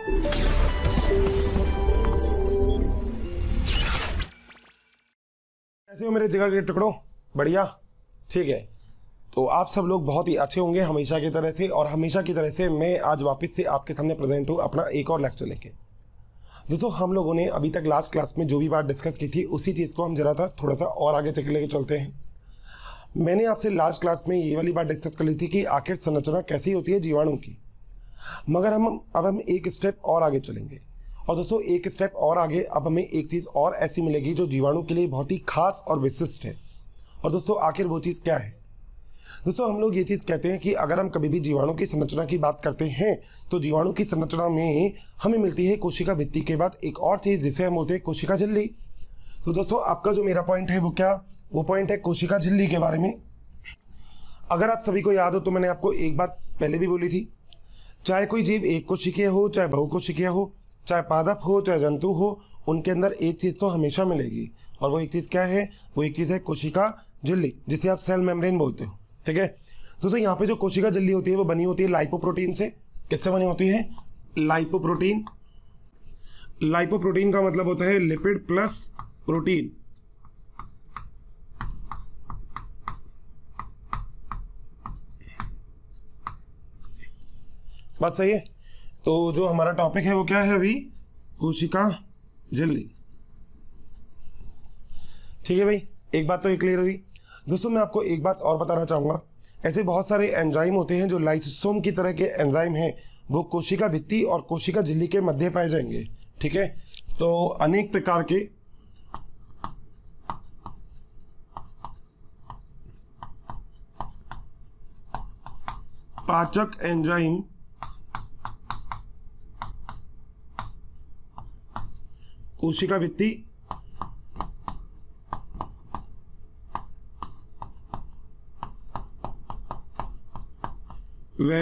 कैसे हो मेरे जिगर के टुकड़ों? बढ़िया, ठीक है। तो आप सब लोग बहुत ही अच्छे होंगे हमेशा की तरह से, और हमेशा की तरह से मैं आज वापस से आपके सामने प्रेजेंट हूँ अपना एक और लेक्चर लेके। दोस्तों, हम लोगों ने अभी तक लास्ट क्लास में जो भी बात डिस्कस की थी उसी चीज़ को हम जरा था थोड़ा सा और आगे लेके चलते हैं। मैंने आपसे लास्ट क्लास में ये वाली बात डिस्कस कर ली थी कि आखिर संरचना कैसी होती है जीवाणु की, मगर अब हम एक स्टेप और आगे चलेंगे। और दोस्तों, एक स्टेप और आगे अब हमें एक चीज़ और ऐसी मिलेगी जो जीवाणु के लिए बहुत ही खास और विशिष्ट है। और दोस्तों, आखिर वो चीज़ क्या है? दोस्तों, हम लोग ये चीज़ कहते हैं कि अगर हम कभी भी जीवाणु की संरचना की बात करते हैं तो जीवाणु की संरचना में हमें मिलती है कोशिका भित्ति के बाद एक और चीज़ जिसे हम बोलते हैं कोशिका झिल्ली। तो दोस्तों, आपका जो मेरा पॉइंट है वो क्या? वो पॉइंट है कोशिका झिल्ली के बारे में। अगर आप सभी को याद हो तो मैंने आपको एक बात पहले भी बोली थी, चाहे कोई जीव एक कोशिकीय हो, चाहे बहुकोशिकीय हो, चाहे पादप हो, चाहे जंतु हो, उनके अंदर एक चीज़ तो हमेशा मिलेगी। और वो एक चीज़ क्या है? वो एक चीज़ है कोशिका झिल्ली, जिसे आप सेल मेम्ब्रेन बोलते हो। ठीक है दोस्तों, यहाँ पे जो कोशिका झिल्ली होती है वो बनी होती है लाइपोप्रोटीन से। किससे बनी होती है? लाइपोप्रोटीन। लाइपोप्रोटीन का मतलब होता है लिपिड प्लस प्रोटीन। बात सही है? तो जो हमारा टॉपिक है वो क्या है अभी? कोशिका झिल्ली। ठीक है भाई, एक बात तो ये क्लियर हुई। दोस्तों, मैं आपको एक बात और बताना चाहूँगा। ऐसे बहुत सारे एंजाइम होते हैं जो लाइसोसोम की तरह के एंजाइम हैं, वो कोशिका भित्ति और कोशिका झिल्ली के मध्य पाए जाएंगे। ठीक है, तो अनेक प्रकार के पाचक एंजाइम कोशिका भित्ति व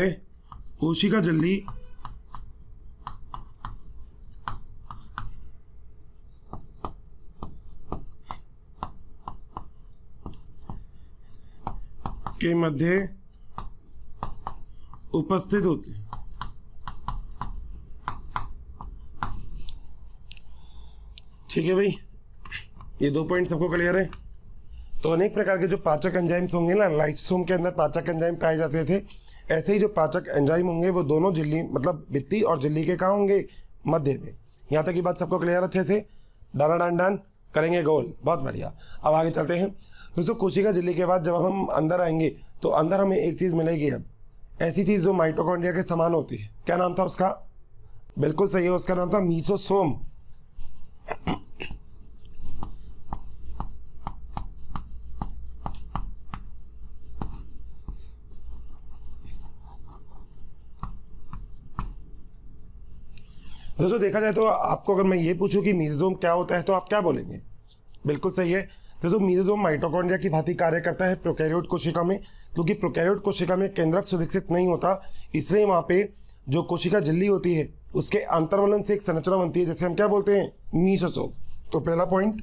कोशिका झिल्ली के मध्य उपस्थित होते हैं। ठीक है भाई, ये दो पॉइंट सबको क्लियर है? तो अनेक प्रकार के जो पाचक एंजाइम्स होंगे ना, लाइसोसोम के अंदर पाचक एंजाइम पाए जाते थे, ऐसे ही जो पाचक एंजाइम होंगे वो दोनों झिल्ली मतलब भित्ति और झिल्ली के कहाँ होंगे? मध्य में। यहाँ तक की बात सबको क्लियर अच्छे से? डन डन डन करेंगे गोल, बहुत बढ़िया। अब आगे चलते हैं दोस्तों। कोशिका झिल्ली के बाद जब हम अंदर आएंगे तो अंदर हमें एक चीज़ मिलेगी, अब ऐसी चीज़ जो माइटोकॉन्ड्रिया के समान होती है। क्या नाम था उसका? बिल्कुल सही है, उसका नाम था मीसोसोम। दोस्तों, देखा जाए तो आपको अगर मैं ये पूछूं कि मीसोसोम क्या होता है तो आप क्या बोलेंगे? बिल्कुल सही है दोस्तों, मीसोसोम माइटोकॉन्ड्रिया की भांति कार्य करता है प्रोकैरियोट कोशिका में। क्योंकि प्रोकैरियोट कोशिका में केंद्रक सुविकसित नहीं होता, इसलिए वहाँ पे जो कोशिका झिल्ली होती है उसके अंतर्वलन से एक संरचना बनती है, जैसे हम क्या बोलते हैं? मीसोसोम। तो पहला पॉइंट,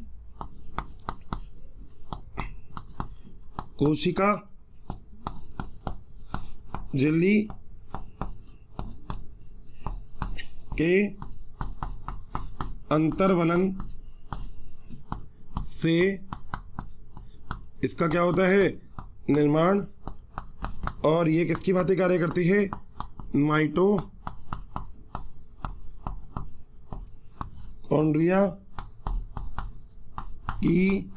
कोशिका झिल्ली के अंतर्वलन से इसका क्या होता है? निर्माण। और ये किसकी भांति कार्य करती है? माइटोकॉन्ड्रिया की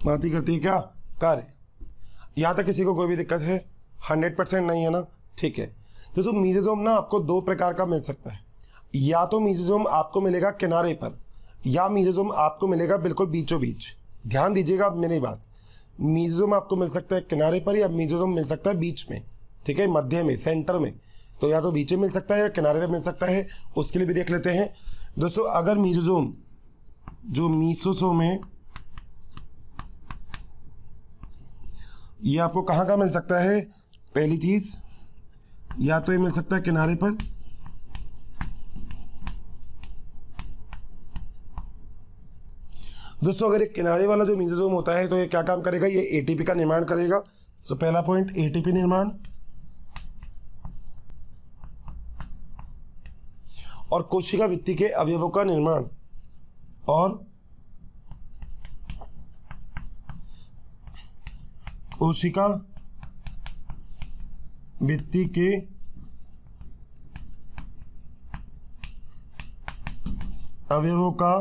भांति करती है क्या कार्य? यहां तक किसी को कोई भी दिक्कत है? 100% नहीं है ना? ठीक है दोस्तों, मीसोसोम ना आपको दो प्रकार का मिल सकता है। या तो मीसोसोम आपको मिलेगा किनारे पर, या मीसोसोम आपको मिलेगा बिल्कुल बीचों बीच। ध्यान दीजिएगा अब मेरी बात, मीसोसोम आपको मिल सकता है किनारे पर या मीसोसोम मिल सकता है बीच में। ठीक है, मध्य में, सेंटर में। तो या तो बीच में मिल सकता है या किनारे पे मिल सकता है, उसके लिए भी देख लेते हैं दोस्तों। अगर मीसोसोम जो मीसोसोम है ये आपको कहाँ का मिल सकता है? पहली चीज, या तो ये मिल सकता है किनारे पर, दोस्तों अगर एक किनारे वाला जो मीसोसोम होता है तो ये क्या काम करेगा? ये एटीपी का निर्माण करेगा। तो पहला पॉइंट, एटीपी निर्माण। और कोशिका भित्ति के अवयवों का निर्माण, और कोशिका भित्ति के अवयवों का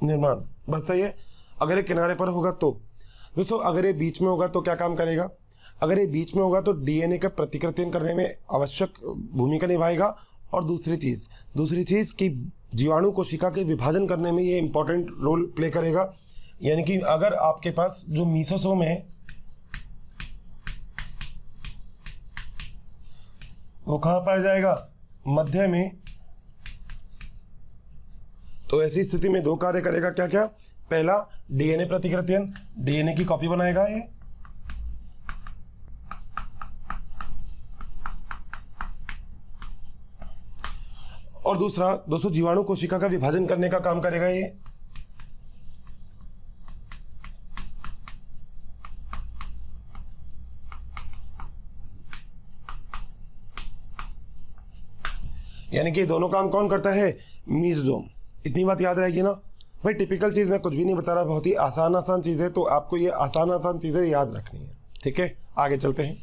निर्माण। बस सही है। अगर ये किनारे पर होगा तो दोस्तों, अगर ये बीच में होगा तो क्या काम करेगा? अगर ये बीच में होगा तो डीएनए का प्रतिकृतिन करने में आवश्यक भूमिका निभाएगा। और दूसरी चीज कि जीवाणु कोशिका के विभाजन करने में ये इंपॉर्टेंट रोल प्ले करेगा। यानी कि अगर आपके पास जो मीसोसोम है वो कहां पाया जाएगा? मध्य में। तो ऐसी स्थिति में दो कार्य करेगा। क्या क्या? पहला, डीएनए प्रतिकृतियन, डीएनए की कॉपी बनाएगा ये, और दूसरा दोस्तों जीवाणु कोशिका का विभाजन करने का काम करेगा ये। यानी कि दोनों काम कौन करता है? मीसोसोम। इतनी बात याद रहेगी ना भाई। टिपिकल चीज मैं कुछ भी नहीं बता रहा, बहुत ही आसान चीज है, तो आपको ये आसान चीजें याद रखनी है। ठीक है, आगे चलते हैं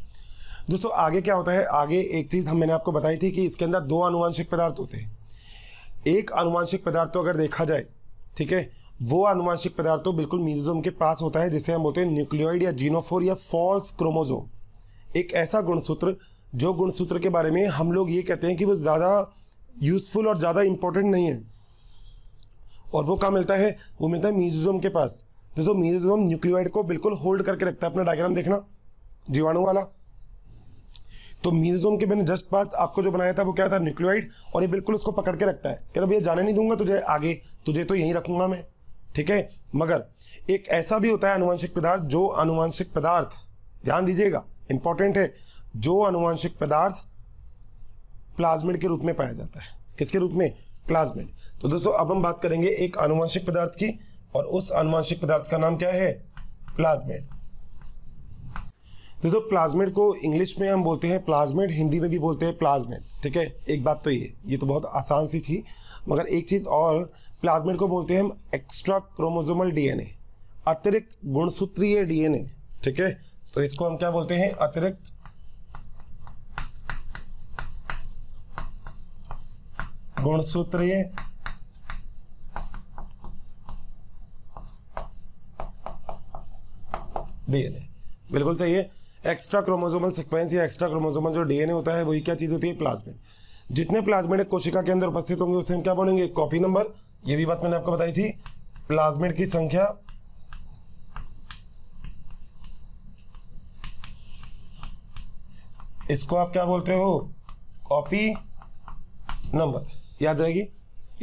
दोस्तों। आगे क्या होता है? आगे एक चीज मैंने आपको बताई थी कि इसके अंदर दो आनुवांशिक पदार्थ होते हैं। एक आनुवांशिक पदार्थ तो अगर देखा जाए, ठीक है, वो आनुवांशिक पदार्थ तो बिल्कुल मीसोसोम के पास होता है, जिसे हम बोलते हैं न्यूक्लियोइड या जीनोफोर या फॉल्स क्रोमोसोम। एक ऐसा गुणसूत्र जो गुणसूत्र के बारे में हम लोग ये कहते हैं कि वो ज़्यादा यूजफुल और ज़्यादा इंपॉर्टेंट नहीं है, और वो कहाँ मिलता है? वो मिलता है मीसोसोम के पास। दोस्तों मीसोसोम न्यूक्लियोइड को बिल्कुल होल्ड करके रखता है। अपना डायग्राम देखना, जीवाणु वाला। तो मीसोसोम के मैंने जस्ट बाद आपको जो बनाया था वो क्या था? न्यूक्लियोइड। और ये बिल्कुल उसको पकड़ के रखता है, कहता भैया जाने नहीं दूंगा तुझे आगे, तुझे तो यहीं रखूंगा मैं। ठीक है, मगर एक ऐसा भी होता है आनुवांशिक पदार्थ, जो आनुवांशिक पदार्थ, ध्यान दीजिएगा इंपॉर्टेंट है, जो आनुवांशिक पदार्थ प्लाज्मिड के रूप में पाया जाता है। किसके रूप में? प्लाज्मिड। तो दोस्तों अब हम बात करेंगे एक आनुवांशिक पदार्थ की, और उस आनुवांशिक पदार्थ का नाम क्या है? प्लाज्मिड। दोस्तों प्लाज्मिड को इंग्लिश में हम बोलते हैं प्लाज्मिड, हिंदी में भी बोलते हैं प्लाज्मिड। ठीक है, एक बात तो ये तो बहुत आसान सी थी, मगर एक चीज और, प्लाज्मिड को बोलते हैं हम एक्स्ट्रा क्रोमोसोमल डीएनए, अतिरिक्त गुणसूत्रीय डीएनए। ठीक है, तो इसको हम क्या बोलते हैं? अतिरिक्त गुणसूत्रीय डीएनए। बिल्कुल सही है। एक्स्ट्रा क्रोमोसोमल सीक्वेंस या एक्स्ट्रा क्रोमोसोमल जो डीएनए होता है वही क्या चीज होती है? प्लाज्मिड। जितने प्लाज्मिड कोशिका के अंदर उपस्थित होंगे उसे हम क्या बोलेंगे? Copy number. ये भी बात मैंने आपको बताई थी। प्लाज्मिड की संख्या, इसको आप क्या बोलते हो? Copy number. याद रहेगी,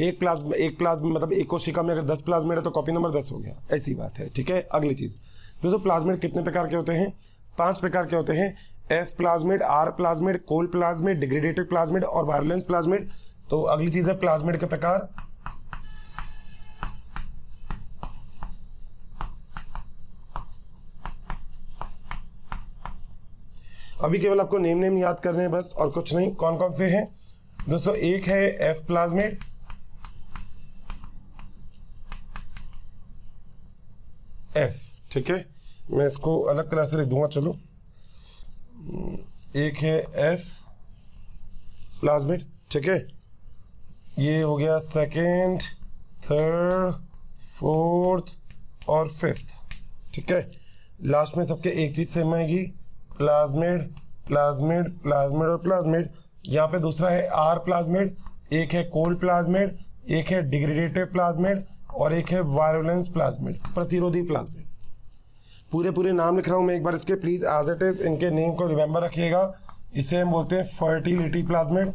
एक प्लाज्मिड मतलब एक कोशिका में अगर 10 प्लाज्मिड है तो कॉपी नंबर 10 हो गया, ऐसी बात है। ठीक है, अगली चीज दोस्तों, प्लाज्मिड कितने प्रकार के होते हैं? 5 प्रकार के होते हैं। F plasmid, R plasmid, col plasmid, degradative plasmid और वायरुलेंस प्लाज्मिड। तो अगली चीज है प्लाज्मिड के प्रकार। अभी केवल आपको नेम याद करने हैं बस, और कुछ नहीं। कौन कौन से हैं दोस्तों? एक है एफ प्लाज्मिड, एफ। ठीक है, मैं इसको अलग कलर से लिख दूंगा, चलो। एक है एफ प्लाज्मिड। ठीक है, ये हो गया सेकेंड, थर्ड, फोर्थ और फिफ्थ। ठीक है, लास्ट में सबके एक चीज सेम आएगी, प्लाज्मिड, प्लाज्मिड, प्लाज्मिड और प्लाज्मिड। यहाँ पे दूसरा है आर प्लाज्मिड, एक है कोल प्लाज्मिड, एक है डिग्रेडेटिव प्लाज्मिड और एक है वायरुलेंस प्लाज्मिड, प्रतिरोधी प्लाज्मिड। पूरे नाम लिख रहा हूं मैं एक बार इसके, प्लीज एज इट इज इनके नेम को रिमेंबर रखिएगा। इसे हम बोलते हैं फर्टिलिटी प्लाज्मिड,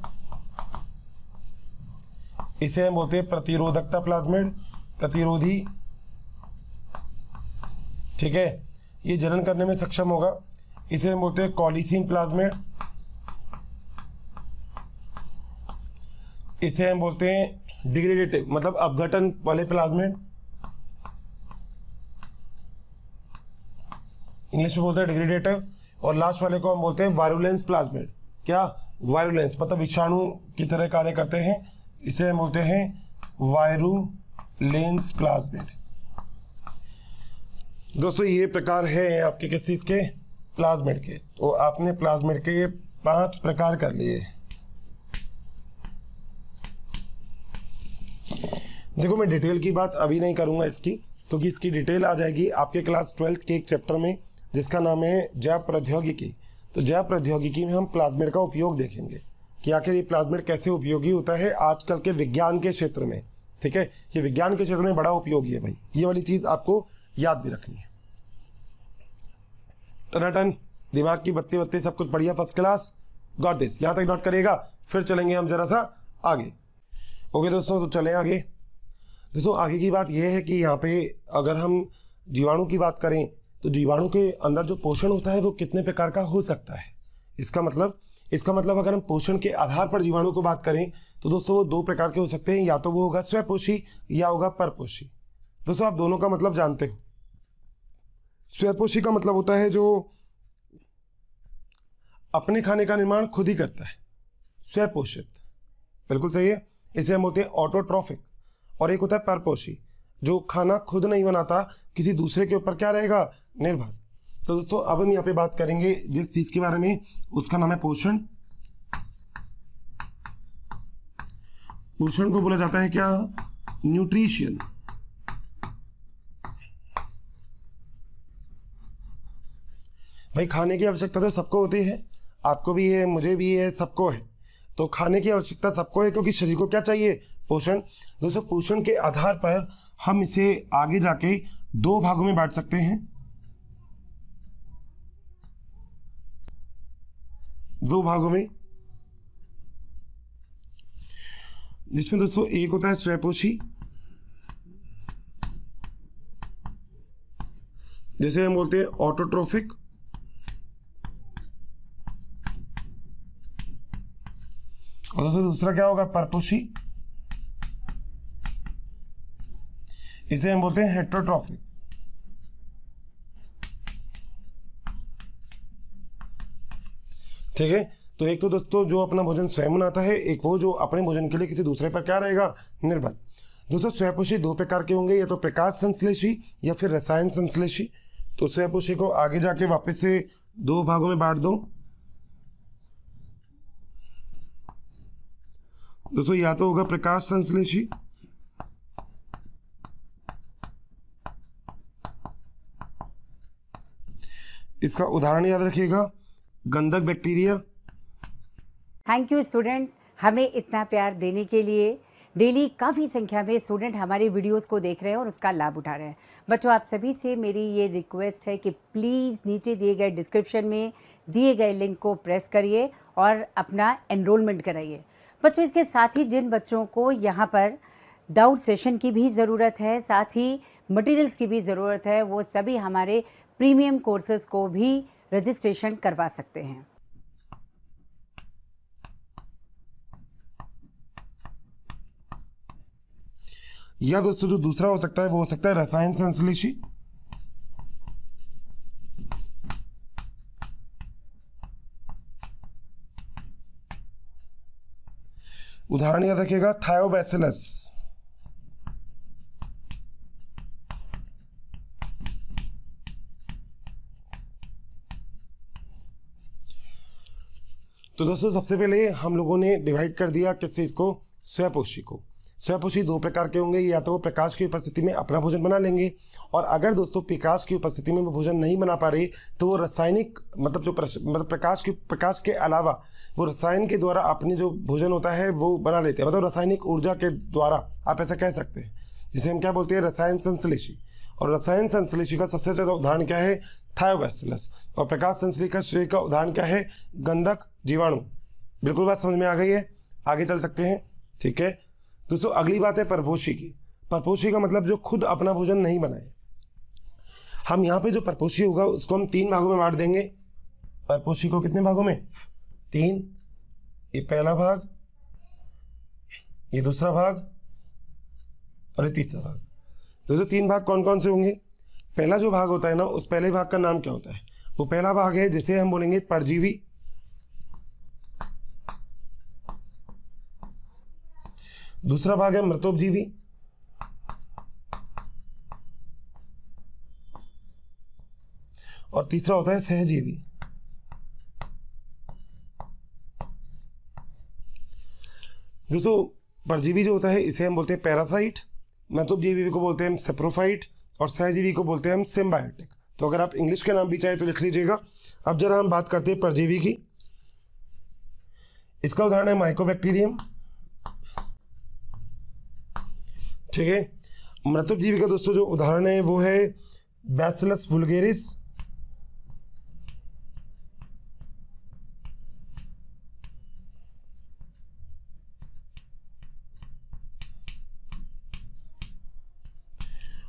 इसे हम बोलते हैं प्रतिरोधकता प्लाज्मिड, प्रतिरोधी। ठीक है, ये जनन करने में सक्षम होगा। इसे हम बोलते हैं कॉलिसीन प्लाज्मिड, इसे हम बोलते हैं डिग्रेडेटिव मतलब अपघटन वाले प्लाज्मिड, इंग्लिश में बोलते हैं डिग्रेडेटिव। और लास्ट वाले को हम बोलते हैं वायरुलेंस प्लाज्मिड। क्या? वायरुलेंस मतलब विषाणु की तरह कार्य करते हैं, इसे हम बोलते हैं वायरुलेंस प्लाज्मिड। दोस्तों ये प्रकार है आपके किस चीज के, प्लाज्मिड के। तो आपने प्लाज्मिड के ये 5 प्रकार कर लिए। देखो मैं डिटेल की बात अभी नहीं करूंगा इसकी, क्योंकि इसकी डिटेल आ जाएगी आपके क्लास 12th के एक चैप्टर में जिसका नाम है जैव प्रौद्योगिकी। तो जैव प्रौद्योगिकी में हम प्लाज्मिड का उपयोग देखेंगे कि आखिर ये प्लाज्मिड कैसे उपयोगी होता है आजकल के विज्ञान के क्षेत्र में। ठीक है, ये विज्ञान के क्षेत्र में बड़ा उपयोगी है भाई, ये वाली चीज आपको याद भी रखनी है। टनाटन, दिमाग की बत्ती बत्ती सब कुछ बढ़िया, फर्स्ट क्लास, गॉट दिस। यहां तक नोट करिएगा, फिर चलेंगे हम जरा सा आगे। ओके दोस्तों, तो चलें आगे। दोस्तों आगे की बात यह है कि यहाँ पे अगर हम जीवाणु की बात करें तो जीवाणु के अंदर जो पोषण होता है वो कितने प्रकार का हो सकता है। इसका मतलब अगर हम पोषण के आधार पर जीवाणु को बात करें तो दोस्तों वो 2 प्रकार के हो सकते हैं, या तो वो होगा स्वपोषी या होगा परपोषी। दोस्तों आप दोनों का मतलब जानते हो। स्वपोषी का मतलब होता है जो अपने खाने का निर्माण खुद ही करता है, स्वपोषित, बिल्कुल सही है, इसे हम बोलते हैं ऑटोट्रॉफिक। और एक होता है परपोषी, जो खाना खुद नहीं बनाता, किसी दूसरे के ऊपर क्या रहेगा, निर्भर। तो दोस्तों अब हम यहाँ पे बात करेंगे जिस चीज के बारे में, उसका नाम है पोषण। पोषण को बोला जाता है क्या, न्यूट्रिशन। भाई खाने की आवश्यकता तो सबको होती है, आपको भी है, मुझे भी है, सबको है। तो खाने की आवश्यकता सबको है क्योंकि शरीर को क्या चाहिए, पोषण। दोस्तों पोषण के आधार पर हम इसे आगे जाके 2 भागों में बांट सकते हैं। 2 भागों में, जिसमें दोस्तों एक होता है स्वपोषी, जैसे हम बोलते हैं ऑटोट्रोफिक, और दोस्तों दूसरा क्या होगा, परपोषी, इसे हम बोलते हैं हेट्रोट्रॉफिक। ठीक है, तो एक तो दोस्तों जो अपना भोजन स्वयं बनाता है, एक वो जो अपने भोजन के लिए किसी दूसरे पर क्या रहेगा, निर्भर। दोस्तों स्वपोषी 2 प्रकार के होंगे, या तो प्रकाश संश्लेषी या फिर रसायन संश्लेषी। तो स्वपोषी को आगे जाके वापस से 2 भागों में बांट दो। दोस्तों या तो होगा प्रकाश संश्लेषी, इसका उदाहरण याद रखिएगा, गंधक बैक्टीरिया। थैंक यू स्टूडेंट, हमें इतना प्यार देने के लिए। डेली काफ़ी संख्या में स्टूडेंट हमारी वीडियोस को देख रहे हैं और उसका लाभ उठा रहे हैं। बच्चों आप सभी से मेरी ये रिक्वेस्ट है कि प्लीज़ नीचे दिए गए डिस्क्रिप्शन में दिए गए लिंक को प्रेस करिए और अपना एनरोलमेंट कराइए। बच्चों इसके साथ ही जिन बच्चों को यहाँ पर डाउट सेशन की भी ज़रूरत है, साथ ही मटेरियल्स की भी ज़रूरत है, वो सभी हमारे प्रीमियम कोर्सेज को भी रजिस्ट्रेशन करवा सकते हैं। या दोस्तों जो दूसरा हो सकता है वो हो सकता है रसायन संश्लेषी। उदाहरण याद रखिएगा, थायोबैसिलस। तो दोस्तों सबसे पहले हम लोगों ने डिवाइड कर दिया किस चीज को, स्वपोषी को। स्वपोषी 2 प्रकार के होंगे, या तो वो प्रकाश की उपस्थिति में अपना भोजन बना लेंगे, और अगर दोस्तों प्रकाश की उपस्थिति में वो भोजन नहीं बना पा रहे तो वो रासायनिक मतलब जो प्रकाश के अलावा वो रसायन के द्वारा अपने जो भोजन होता है वो बना लेते हैं, मतलब रासायनिक ऊर्जा के द्वारा, आप ऐसा कह सकते हैं, जिसे हम क्या बोलते हैं, रसायन संश्लेषी। और रसायन संश्लेषी का सबसे ज़्यादा उदाहरण क्या है, थायोबैसिलस। और प्रकाश संश्लेषी का उदाहरण क्या है, गंधक जीवाणु। बिल्कुल बात समझ में आ गई है, आगे चल सकते हैं। ठीक है दोस्तों, अगली बात है परपोषी की। परपोषी का मतलब जो खुद अपना भोजन नहीं बनाए। हम यहाँ पे जो परपोषी होगा उसको हम 3 भागों में बांट देंगे। परपोषी को कितने भागों में, 3। ये पहला भाग, ये दूसरा भाग और ये तीसरा भाग। दोस्तों 3 भाग कौन कौन से होंगे, पहला जो भाग होता है ना, उस पहले भाग का नाम क्या होता है, वो पहला भाग है जिसे हम बोलेंगे परजीवी। दूसरा भाग है मृतोपजीवी, और तीसरा होता है सहजीवी। दोस्तों परजीवी जो होता है इसे हम बोलते हैं पैरासाइट, मृतोपजीवी को बोलते हैं हम सेप्रोफाइट, और सहजीवी को बोलते हैं हम सिम्बायोटिक। तो अगर आप इंग्लिश के नाम भी चाहे तो लिख लीजिएगा। अब जरा हम बात करते हैं परजीवी की। इसका उदाहरण है माइकोबैक्टीरियम, ठीक है। मृतोपजीवी का दोस्तों जो उदाहरण है वो है बैसिलस वुल्गेरिस,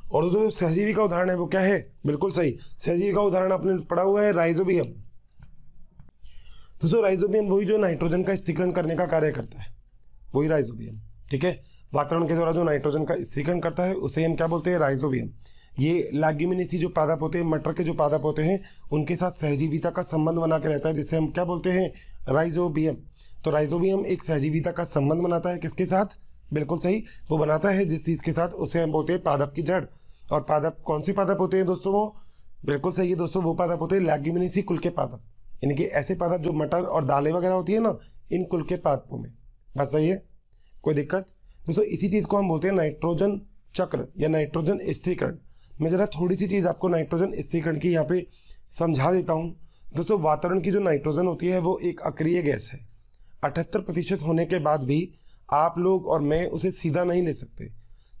और जो सहजीवी का उदाहरण है वो क्या है, बिल्कुल सही, सहजीवी का उदाहरण आपने पढ़ा हुआ है राइजोबियम। दोस्तों राइजोबियम वही जो नाइट्रोजन का स्थिरीकरण करने का कार्य करता है, वही राइजोबियम, ठीक है। वातावरण के द्वारा जो नाइट्रोजन का स्थिरीकरण करता है उसे हम क्या बोलते हैं, राइजोबियम। ये लैग्यूमिनेसी जो पादप होते हैं, मटर के जो पादप होते हैं, उनके साथ सहजीविता का संबंध बना के रहता है, जिसे हम क्या बोलते हैं, राइजोबियम। तो राइजोबियम एक सहजीविता का संबंध बनाता है, किसके साथ, बिल्कुल सही, वो बनाता है जिस चीज़ के साथ, उसे हम बोलते हैं पादप की जड़। और पादप कौन से पादप होते हैं दोस्तों, वो बिल्कुल सही है दोस्तों, वो पादप होते हैं लैग्यूमिनेसी कुल के पादप, यानी कि ऐसे पादप जो मटर और दालें वगैरह होती है ना, इन कुल के पादपों में। बात सही है, कोई दिक्कत। दोस्तों इसी चीज़ को हम बोलते हैं नाइट्रोजन चक्र या नाइट्रोजन स्थिरीकरण। मैं जरा थोड़ी सी चीज़ आपको नाइट्रोजन स्थिरीकरण की यहाँ पे समझा देता हूँ। दोस्तों वातावरण की जो नाइट्रोजन होती है वो एक अक्रिय गैस है। 78% होने के बाद भी आप लोग और मैं उसे सीधा नहीं ले सकते,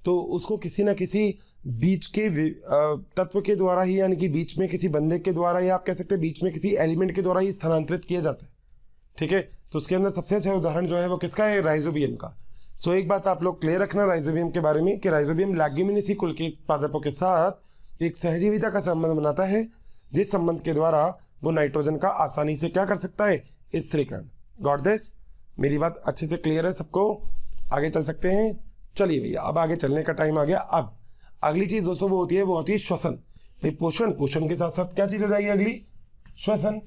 तो उसको किसी ना किसी बीच के तत्व के द्वारा ही, यानी कि बीच में किसी बंधे के द्वारा, या आप कह सकते हैं बीच में किसी एलिमेंट के द्वारा ही स्थानांतरित किया जाता है, ठीक है। तो उसके अंदर सबसे अच्छा उदाहरण जो है वो किसका है, राइजोबियम का। सो एक बात आप लोग क्लियर रखना राइजोबियम के बारे में कि राइजोबियम लैग्यूमिनेसी कुल के पादपों के साथ एक सहजीविता का संबंध बनाता है, जिस संबंध के द्वारा वो नाइट्रोजन का आसानी से क्या कर सकता है, स्थिरीकरण। गॉट दिस, मेरी बात अच्छे से क्लियर है सबको, आगे चल सकते हैं। चलिए भैया अब आगे चलने का टाइम आ गया। अब अगली चीज दोस्तों वो होती है श्वसन। भाई पोषण, पोषण के साथ साथ क्या चीज हो जाएगी अगली, श्वसन।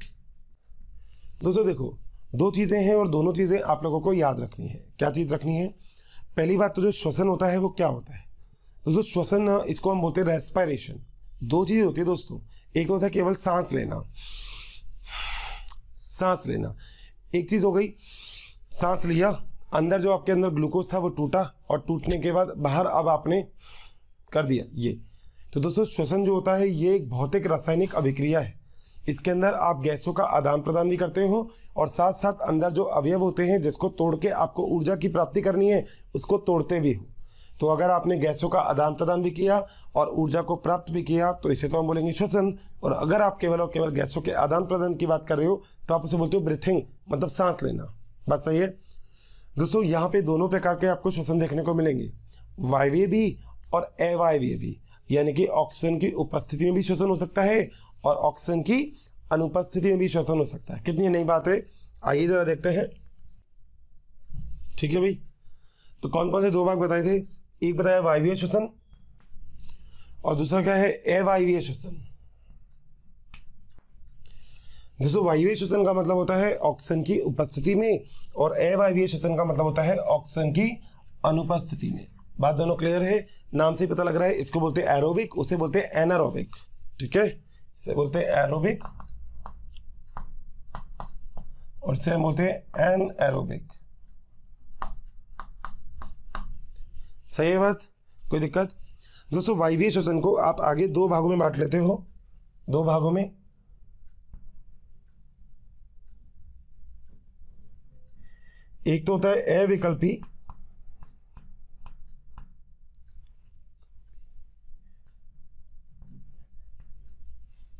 दोस्तों देखो दो चीजें हैं और दोनों चीजें आप लोगों को याद रखनी है। क्या चीज रखनी है, पहली बात तो जो श्वसन होता है वो क्या होता है दोस्तों, श्वसन इसको हम बोलते हैं रेस्पिरेशन। दो चीज होती है दोस्तों, एक तो होता है केवल सांस लेना, सांस लेना, एक चीज हो गई सांस लिया, अंदर जो आपके अंदर ग्लूकोज था वो टूटा, और टूटने के बाद बाहर अब आपने कर दिया ये। तो दोस्तों श्वसन जो होता है ये एक भौतिक रासायनिक अभिक्रिया है। इसके अंदर आप गैसों का आदान प्रदान भी करते हो, और साथ साथ अंदर जो अवयव होते हैं जिसको तोड़ के आपको ऊर्जा की प्राप्ति करनी है उसको तोड़ते भी हो। तो अगर आपने गैसों का आदान प्रदान भी किया और ऊर्जा को प्राप्त भी किया तो इसे तो हम बोलेंगे श्वसन। और अगर आप केवल और केवल गैसों के आदान प्रदान की बात कर रहे हो तो आप उसे बोलते हो ब्रीथिंग, मतलब सांस लेना। बात सही है दोस्तों। यहाँ पे दोनों प्रकार के आपको श्वसन देखने को मिलेंगे, वायवीय भी और अवायवीय भी, यानी कि ऑक्सीजन की उपस्थिति में भी श्वसन हो सकता है और ऑक्सीजन की अनुपस्थिति में भी श्वसन हो सकता है। कितनी नई बात है, आइए जरा देखते हैं, ठीक है भाई। तो कौन कौन से दो भाग बताए थे, एक बताया वायवीय श्वसन और दूसरा क्या है, अवायवीय श्वसन। दोस्तों वायवीय श्वसन का मतलब होता है ऑक्सीजन की उपस्थिति में, और अवायवीय श्वसन का मतलब होता है ऑक्सीजन की अनुपस्थिति में। बात दोनों क्लियर है, नाम से ही पता लग रहा है। इसको बोलते हैं एरोबिक, उसे बोलते हैं एनारोबिक, ठीक है। इसे बोलते हैं एरोबिक और इसे हम बोलते हैं एनएरोबिक। सही है बात, कोई दिक्कत। दोस्तों वायवीय श्वसन को आप आगे दो भागों में बांट लेते हो, दो भागों में। एक तो होता है अविकल्पी,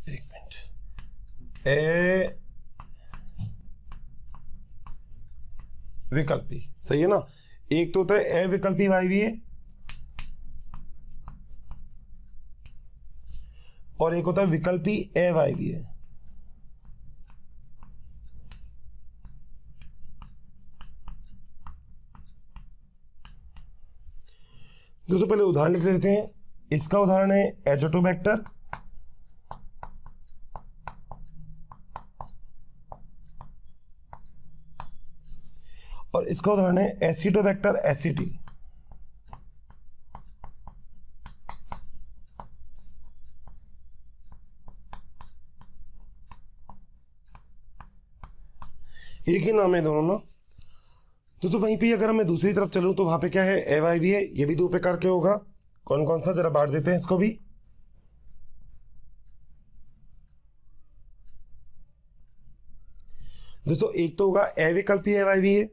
एक मिनट, अविकल्पी, सही है ना। एक तो होता है अविकल्पी वायवीय और एक होता है विकल्पी अवायवीय। दोस्तों पहले उदाहरण लिख लेते हैं। इसका उदाहरण है एजोटोबैक्टर, और इसका उदाहरण है एसिडोबैक्टर एसिडी। एक ही नाम है दोनों ना। तो वहीं पे अगर मैं दूसरी तरफ चलूँ तो वहाँ पे क्या है, AYV है, ये भी दो प्रकार के होगा। कौन कौन सा, जरा बांट देते हैं इसको भी। दोस्तों एक तो होगा अविकल्पी AYV है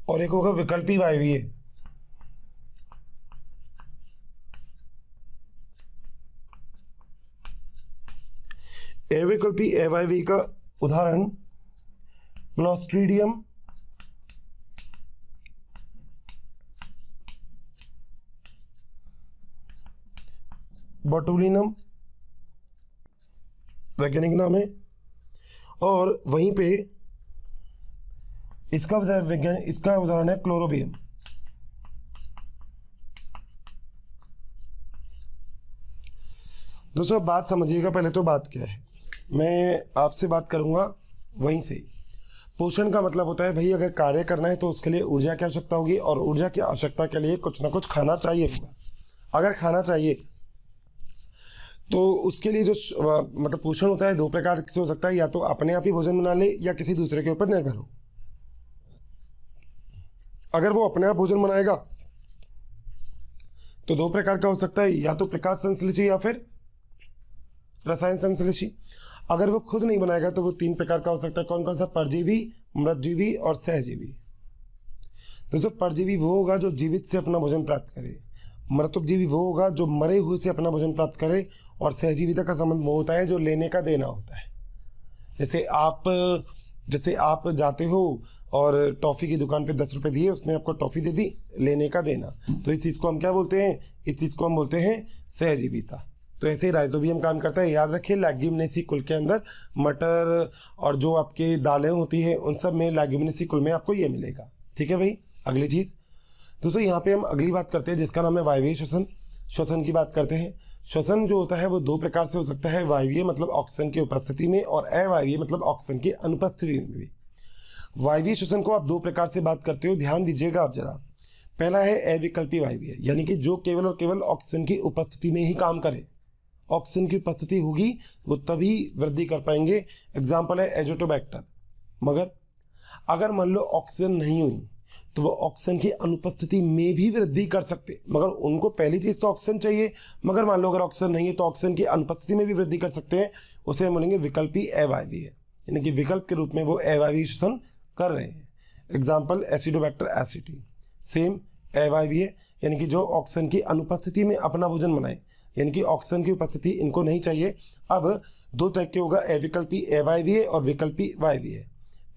और एक होगा विकल्पी YV है। अविकल्पी AYV का उदाहरण क्लोस्ट्रीडियम, बोटुलिनम वैज्ञानिक नाम है, और वहीं पे इसका उदाहरण है क्लोरोबियम। दोस्तों बात समझिएगा, पहले तो बात क्या है, मैं आपसे बात करूंगा वहीं से। पोषण का मतलब होता है भाई अगर कार्य करना है तो उसके लिए ऊर्जा की आवश्यकता होगी, और ऊर्जा की आवश्यकता के लिए कुछ ना कुछ खाना चाहिए होगा। अगर खाना चाहिए तो उसके लिए जो मतलब पोषण होता है दो प्रकार से हो सकता है, या तो अपने आप ही भोजन बना ले या किसी दूसरे के ऊपर निर्भर हो। अगर वो अपने आप भोजन बनाएगा तो दो प्रकार का हो सकता है, या तो प्रकाश संश्लेषी या फिर रसायन संश्लेषी। अगर वो खुद नहीं बनाएगा तो वो तीन प्रकार का हो सकता है। कौन कौन सा, परजीवी, मृतजीवी और सहजीवी। दोस्तों परजीवी वो होगा जो जीवित से अपना भोजन प्राप्त करे, मृतोपजीवी वो होगा जो मरे हुए से अपना भोजन प्राप्त करे, और सहजीविता का संबंध वो होता है जो लेने का देना होता है। जैसे आप जाते हो और टॉफ़ी की दुकान पे 10 रुपये दिए, उसने आपको टॉफ़ी दे दी, लेने का देना, तो इस चीज़ को हम क्या बोलते हैं, इस चीज़ को हम बोलते हैं सहजीविता। तो ऐसे ही राइजोबियम काम करता है। याद रखिए लैग्यूमिनेसी कुल के अंदर मटर और जो आपके दालें होती हैं उन सब में लैग्यूमिनेसी कुल में आपको ये मिलेगा। ठीक है भाई। अगली चीज़ दोस्तों यहाँ पे हम अगली बात करते हैं जिसका नाम है वायवीय श्वसन। श्वसन की बात करते हैं। श्वसन जो होता है वो दो प्रकार से हो सकता है, वायवीय मतलब ऑक्सीजन की उपस्थिति में, और अवायवीय मतलब ऑक्सीजन की अनुपस्थिति में भी। वायवीय श्वसन को आप दो प्रकार से बात करते हो, ध्यान दीजिएगा आप जरा। पहला है अविकल्पी वायवीय, यानी कि जो केवल और केवल ऑक्सीजन की उपस्थिति में ही काम करे। ऑक्सीजन की उपस्थिति होगी वो तभी वृद्धि कर पाएंगे। एग्जाम्पल है एजोटोबैक्टर। मगर अगर मान लो ऑक्सीजन नहीं हुई तो वो ऑक्सीजन की अनुपस्थिति में भी वृद्धि कर सकते, मगर उनको पहली चीज तो ऑक्सीजन चाहिए। मगर मान लो अगर ऑक्सीजन नहीं है तो ऑक्सीजन की अनुपस्थिति में भी वृद्धि कर सकते हैं। उसे हम बोलेंगे विकल्पी अवायवीय, यानी कि विकल्प के रूप में वो अवायवीय श्वसन कर रहे हैं। एग्जाम्पल एसिडोबैक्टर एसिटी, सेम अवायवीय, यानी कि जो ऑक्सीजन की अनुपस्थिति में अपना भोजन बनाए, यानी कि ऑक्सीजन की उपस्थिति इनको नहीं चाहिए। अब दो टाइप के होगा, अविकल्पी अवायवीय और विकल्पी वायवीय।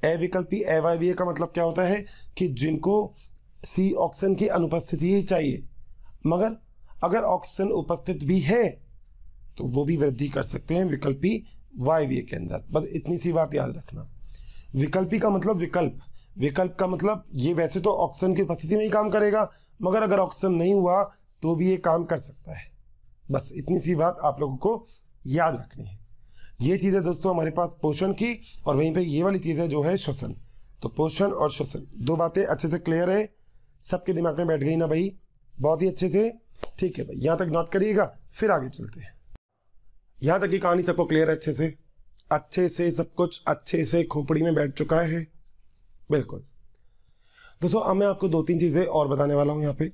अविकल्पी अवायवीय का मतलब क्या होता है कि जिनको सी ऑक्सीजन की अनुपस्थिति ही चाहिए, मगर अगर ऑक्सीजन उपस्थित भी है तो वो भी वृद्धि कर सकते हैं विकल्पी वायवीय के अंदर। बस इतनी सी बात याद रखना। विकल्पी का मतलब विकल्प का मतलब ये वैसे तो ऑक्सीजन की उपस्थिति में ही काम करेगा, मगर अगर ऑक्सीजन नहीं हुआ तो भी ये काम कर सकता है। बस इतनी सी बात आप लोगों को याद रखनी है। ये चीज़ है दोस्तों हमारे पास पोषण की, और वहीं पे ये वाली चीज़ है जो है श्वसन। तो पोषण और श्वसन दो बातें अच्छे से क्लियर है, सबके दिमाग में बैठ गई ना भाई, बहुत ही अच्छे से। ठीक है भाई, यहाँ तक नोट करिएगा, फिर आगे चलते हैं। यहाँ तक की कहानी सबको क्लियर है, अच्छे से सब कुछ अच्छे से खोपड़ी में बैठ चुका है। बिल्कुल दोस्तों, अब मैं आपको दो तीन चीज़ें और बताने वाला हूँ यहाँ पे।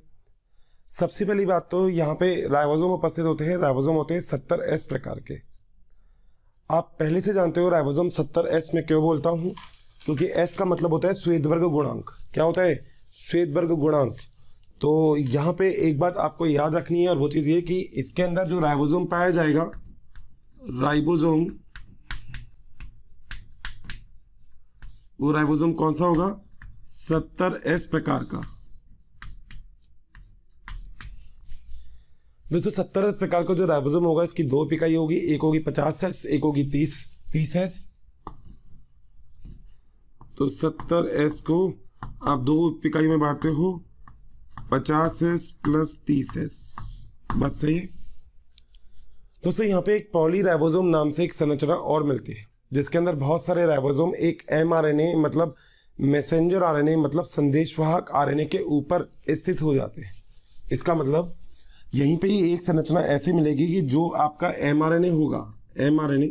सबसे पहली बात तो यहाँ पे राइबोसोम उपस्थित होते हैं। राइबोसोम होते हैं 70S प्रकार के। आप पहले से जानते हो राइबोसोम 70S में क्यों बोलता हूँ, क्योंकि S का मतलब होता है श्वेतवर्ग गुणांक। क्या होता है? श्वेतवर्ग गुणांक। तो यहाँ पे एक बात आपको याद रखनी है, और वो चीज़ ये कि इसके अंदर जो राइबोसोम पाया जाएगा, राइबोसोम, वो राइबोसोम कौन सा होगा? 70S प्रकार का। दोस्तों 70S प्रकार का जो राइबोसोम होगा इसकी दो इकाई होगी, एक होगी 50S, एक होगी 30S। तो 70S को आप दो इकाई में बांटते हो, 50S प्लस 30S। बात सही है दोस्तों। यहाँ पे एक पॉलीराइबोसोम नाम से एक संरचना और मिलती है, जिसके अंदर बहुत सारे राइबोसोम एक mRNA मतलब मैसेंजर RNA मतलब संदेशवाहक RNA के ऊपर स्थित हो जाते हैं। इसका मतलब यहीं पे ही एक संरचना ऐसे मिलेगी कि जो आपका mRNA होगा, mRNA,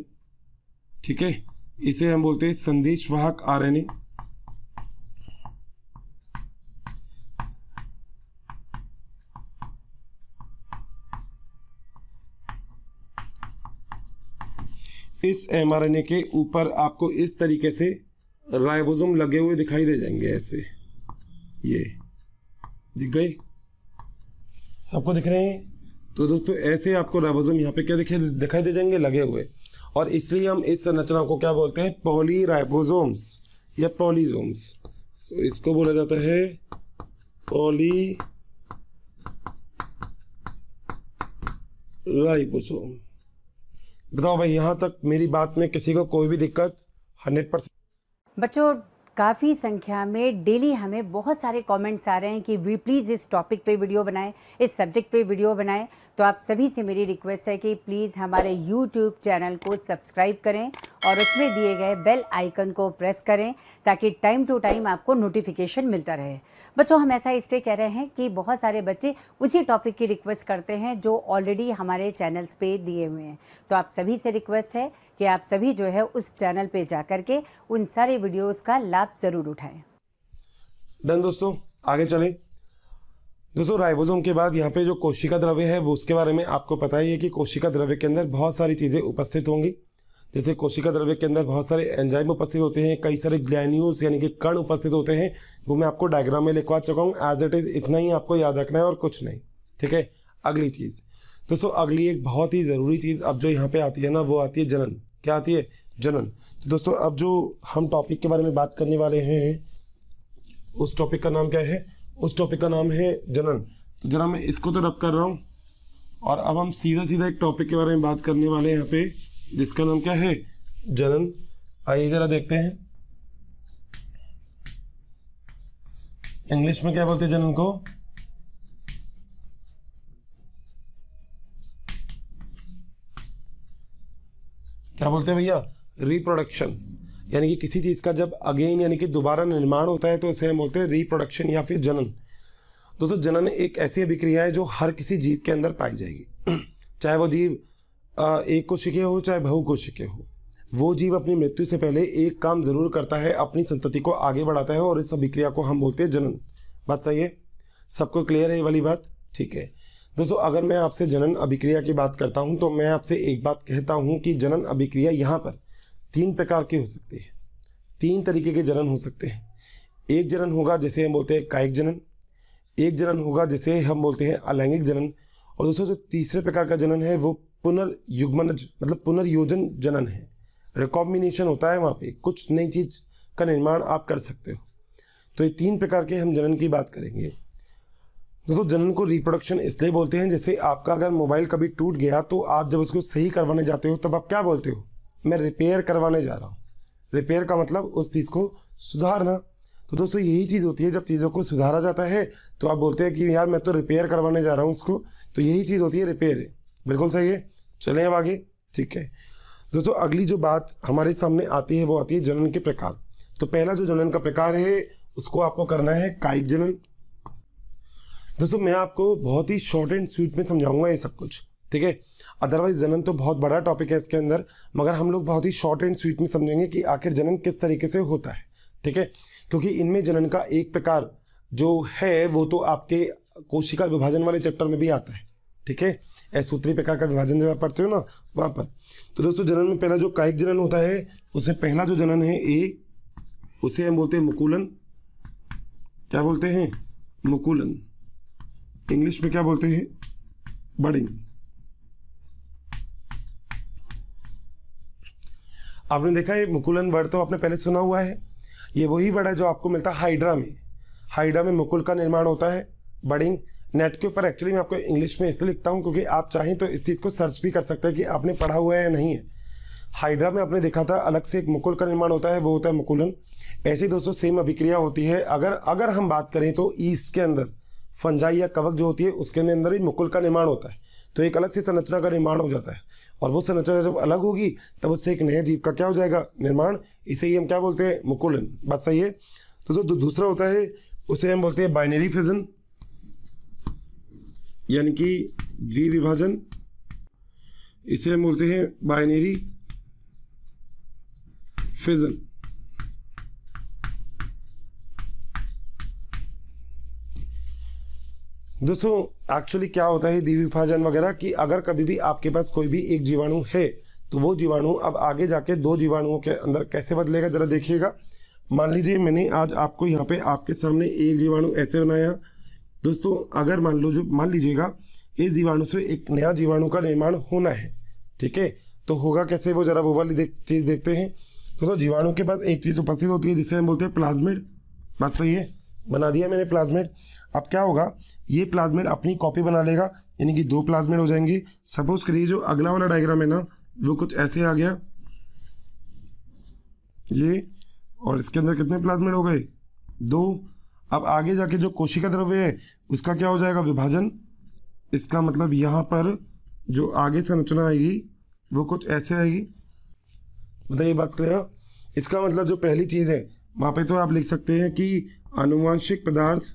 ठीक है, इसे हम बोलते हैं संदेश वाहक आरएनए। इस एमआरएनए के ऊपर आपको इस तरीके से राइबोसोम लगे हुए दिखाई दे जाएंगे, ऐसे ये दिख गए, सबको दिख रहे हैं। तो दोस्तों ऐसे आपको राइबोसोम यहाँ पे क्या दिखाई दे जाएंगे, लगे हुए। और इसलिए हम इस संरचना को क्या बोलते हैं, पॉलीराइबोसोम्स या पॉलीसोम्स। तो इसको बोला जाता है पॉलीराइबोसोम। बताओ भाई, यहाँ तक मेरी बात में किसी को कोई भी दिक्कत? 100%। बच्चों काफ़ी संख्या में डेली हमें बहुत सारे कमेंट्स आ रहे हैं कि वी प्लीज़ इस टॉपिक पे वीडियो बनाएं, इस सब्जेक्ट पे वीडियो बनाएं। तो आप सभी से मेरी रिक्वेस्ट है कि प्लीज़ हमारे यूट्यूब चैनल को सब्सक्राइब करें और उसमें दिए गए बेल आइकन को प्रेस करें ताकि टाइम टू टाइम आपको नोटिफिकेशन मिलता रहे। बच्चों हम ऐसा इसलिए कह रहे हैं कि बहुत सारे बच्चे उसी टॉपिक की रिक्वेस्ट करते हैं जो ऑलरेडी हमारे चैनल्स पे दिए हुए हैं। तो आप सभी से रिक्वेस्ट है कि आप सभी जो है उस चैनल पे जा करके उन सारे वीडियोस का लाभ ज़रूर उठाएं। डन दोस्तों, आगे चलें। दोस्तों राइबोसोम के बाद यहाँ पे जो कोशिका द्रव्य है वो उसके बारे में आपको पता ही है कि कोशिका द्रव्य के अंदर बहुत सारी चीज़ें उपस्थित होंगी। जैसे कोशिका द्रव्य के अंदर बहुत सारे एंजाइम उपस्थित होते हैं, कई सारे ग्लैन्यूल्स यानी कि कण उपस्थित होते हैं, वो मैं आपको डायग्राम में लिखवा चुका हूँ। एज इट इज़ इतना ही आपको याद रखना है और कुछ नहीं, ठीक है। अगली चीज़ दोस्तों, अगली एक बहुत ही ज़रूरी चीज़ अब जो यहाँ पे आती है ना, वो आती है जनन। क्या आती है? जनन। तो दोस्तों अब जो हम टॉपिक के बारे में बात करने वाले हैं उस टॉपिक का नाम क्या है? उस टॉपिक का नाम है जनन। तो जरा मैं इसको तो रब कर रहा हूँ और अब हम सीधा सीधा एक टॉपिक के बारे में बात करने वाले हैं यहाँ पे, जिसका नाम क्या है? जनन। आइए जरा देखते हैं इंग्लिश में क्या बोलते हैं जनन को। क्या बोलते हैं भैया? रिप्रोडक्शन। यानी कि किसी चीज़ का जब अगेन यानी कि दोबारा निर्माण होता है तो इसे हम बोलते हैं रिप्रोडक्शन या फिर जनन। दोस्तों जनन एक ऐसी अभिक्रिया है जो हर किसी जीव के अंदर पाई जाएगी। चाहे वो जीव एक कोशिकीय हो चाहे बहुकोशिकीय हो, वो जीव अपनी मृत्यु से पहले एक काम जरूर करता है, अपनी संतति को आगे बढ़ाता है और इस अभिक्रिया को हम बोलते हैं जनन। बात सही है? सबको क्लियर है ये वाली बात? ठीक है दोस्तों, अगर मैं आपसे जनन अभिक्रिया की बात करता हूं तो मैं आपसे एक बात कहता हूं कि जनन अभिक्रिया यहाँ पर 3 प्रकार की हो सकती है। 3 तरीके के जनन हो सकते हैं। एक जनन होगा जिसे हम बोलते हैं कायिक जनन, एक जनन होगा जिसे हम बोलते हैं अलैंगिक जनन, और दोस्तों जो तीसरे प्रकार का जनन है वो पुनर्युग्मनज मतलब पुनर्योजन जनन है। रिकॉम्बिनेशन होता है, वहाँ पे कुछ नई चीज का निर्माण आप कर सकते हो। तो ये 3 प्रकार के हम जनन की बात करेंगे। दोस्तों जनन को रिप्रोडक्शन इसलिए बोलते हैं, जैसे आपका अगर मोबाइल कभी टूट गया तो आप जब उसको सही करवाने जाते हो तब आप क्या बोलते हो? मैं रिपेयर करवाने जा रहा हूँ। रिपेयर का मतलब उस चीज़ को सुधारना। तो दोस्तों यही चीज़ होती है, जब चीज़ों को सुधारा जाता है तो आप बोलते हैं कि यार मैं तो रिपेयर करवाने जा रहा हूँ उसको। तो यही चीज़ होती है रिपेयर है। बिल्कुल सही है। चलें अब आगे। ठीक है दोस्तों, अगली जो बात हमारे सामने आती है वो आती है जनन के प्रकार। तो पहला जो जनन का प्रकार है उसको आपको करना है कायिक जनन। दोस्तों मैं आपको बहुत ही शॉर्ट एंड स्वीट में समझाऊंगा ये सब कुछ, ठीक है। अदरवाइज जनन तो बहुत बड़ा टॉपिक है इसके अंदर, मगर हम लोग बहुत ही शॉर्ट एंड स्वीट में समझेंगे कि आखिर जनन किस तरीके से होता है, ठीक है। क्योंकि इनमें जनन का एक प्रकार जो है वो तो आपके कोशिका विभाजन वाले चैप्टर में भी आता है, ठीक है। सूत्री प्रकार का विभाजन जब आप पढ़ते हो ना वहाँ पर। तो दोस्तों जनन में पहला जो कायिक जनन होता है उसमें पहला जो जनन है ए, उसे हम बोलते हैं मुकुलन। क्या बोलते हैं? मुकुलन। इंग्लिश में क्या बोलते हैं? बडिंग। आपने देखा है मुकुलन वर्ड तो आपने पहले सुना हुआ है। ये वही वर्ड है जो आपको मिलता है हाइड्रा में। हाइड्रा में मुकुल का निर्माण होता है, बडिंग। नेट के ऊपर एक्चुअली मैं आपको इंग्लिश में इसलिए लिखता हूँ क्योंकि आप चाहें तो इस चीज़ को सर्च भी कर सकते हैं कि आपने पढ़ा हुआ है या नहीं है। हाइड्रा में आपने देखा था अलग से एक मुकुल का निर्माण होता है, वो होता है मुकुलन। ऐसे दोस्तों सेम अभिक्रिया होती है। अगर हम बात करें तो ईस्ट के अंदर फंजाई या कवक जो होती है उसके अंदर ही मुकुल का निर्माण होता है। तो एक अलग से संरचना का निर्माण हो जाता है और वो संरचना जब अलग होगी तब उससे एक नए जीव का क्या हो जाएगा? निर्माण। इसे ही हम क्या बोलते हैं? मुकुलन। बात सही है। तो दूसरा होता है उसे हम बोलते हैं बाइनरी फिजन, यानी कि द्विविभाजन। इसे हम बोलते हैं बाइनरी फिजन। दोस्तों एक्चुअली क्या होता है द्विविभाजन वगैरह कि अगर कभी भी आपके पास कोई भी एक जीवाणु है तो वो जीवाणु अब आगे जाके दो जीवाणुओं के अंदर कैसे बदलेगा जरा देखिएगा। मान लीजिए मैंने आज आपको यहाँ पे आपके सामने एक जीवाणु ऐसे बनाया। दोस्तों अगर मान लीजिएगा इस जीवाणु से एक नया जीवाणु का निर्माण होना है, ठीक है, तो होगा कैसे वो जरा वो वाली चीज़ देखते हैं। तो जीवाणु के पास एक चीज़ उपस्थित होती है जिसे हम बोलते हैं प्लाज्मिड। बात सही है, बना दिया मैंने प्लाज्मिड। अब क्या होगा, ये प्लाज्मिड अपनी कॉपी बना लेगा, यानी कि दो प्लाज्मिड हो जाएंगे। सपोज करिए जो अगला वाला डायग्राम है ना वो कुछ ऐसे आ गया ये, और इसके अंदर कितने प्लाज्मिड हो गए, दो। अब आगे जाके जो कोशिका द्रव्य है उसका क्या हो जाएगा, विभाजन। इसका मतलब यहाँ पर जो आगे संरचना आएगी वो कुछ ऐसे आएगी। बताइए बात क्लियर। इसका मतलब जो पहली चीज़ है वहाँ पे तो आप लिख सकते हैं कि आनुवांशिक पदार्थ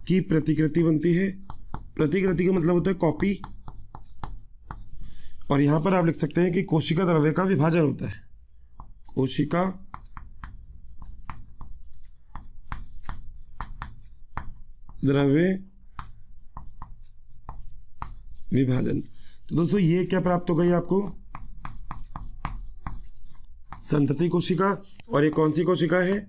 की प्रतिकृति बनती है। प्रतिकृति का मतलब होता है कॉपी, और यहां पर आप लिख सकते हैं कि कोशिका द्रव्य का विभाजन होता है। कोशिका द्रव्य विभाजन। तो दोस्तों ये क्या प्राप्त हो गई आपको, संतति कोशिका। और ये कौन सी कोशिका है,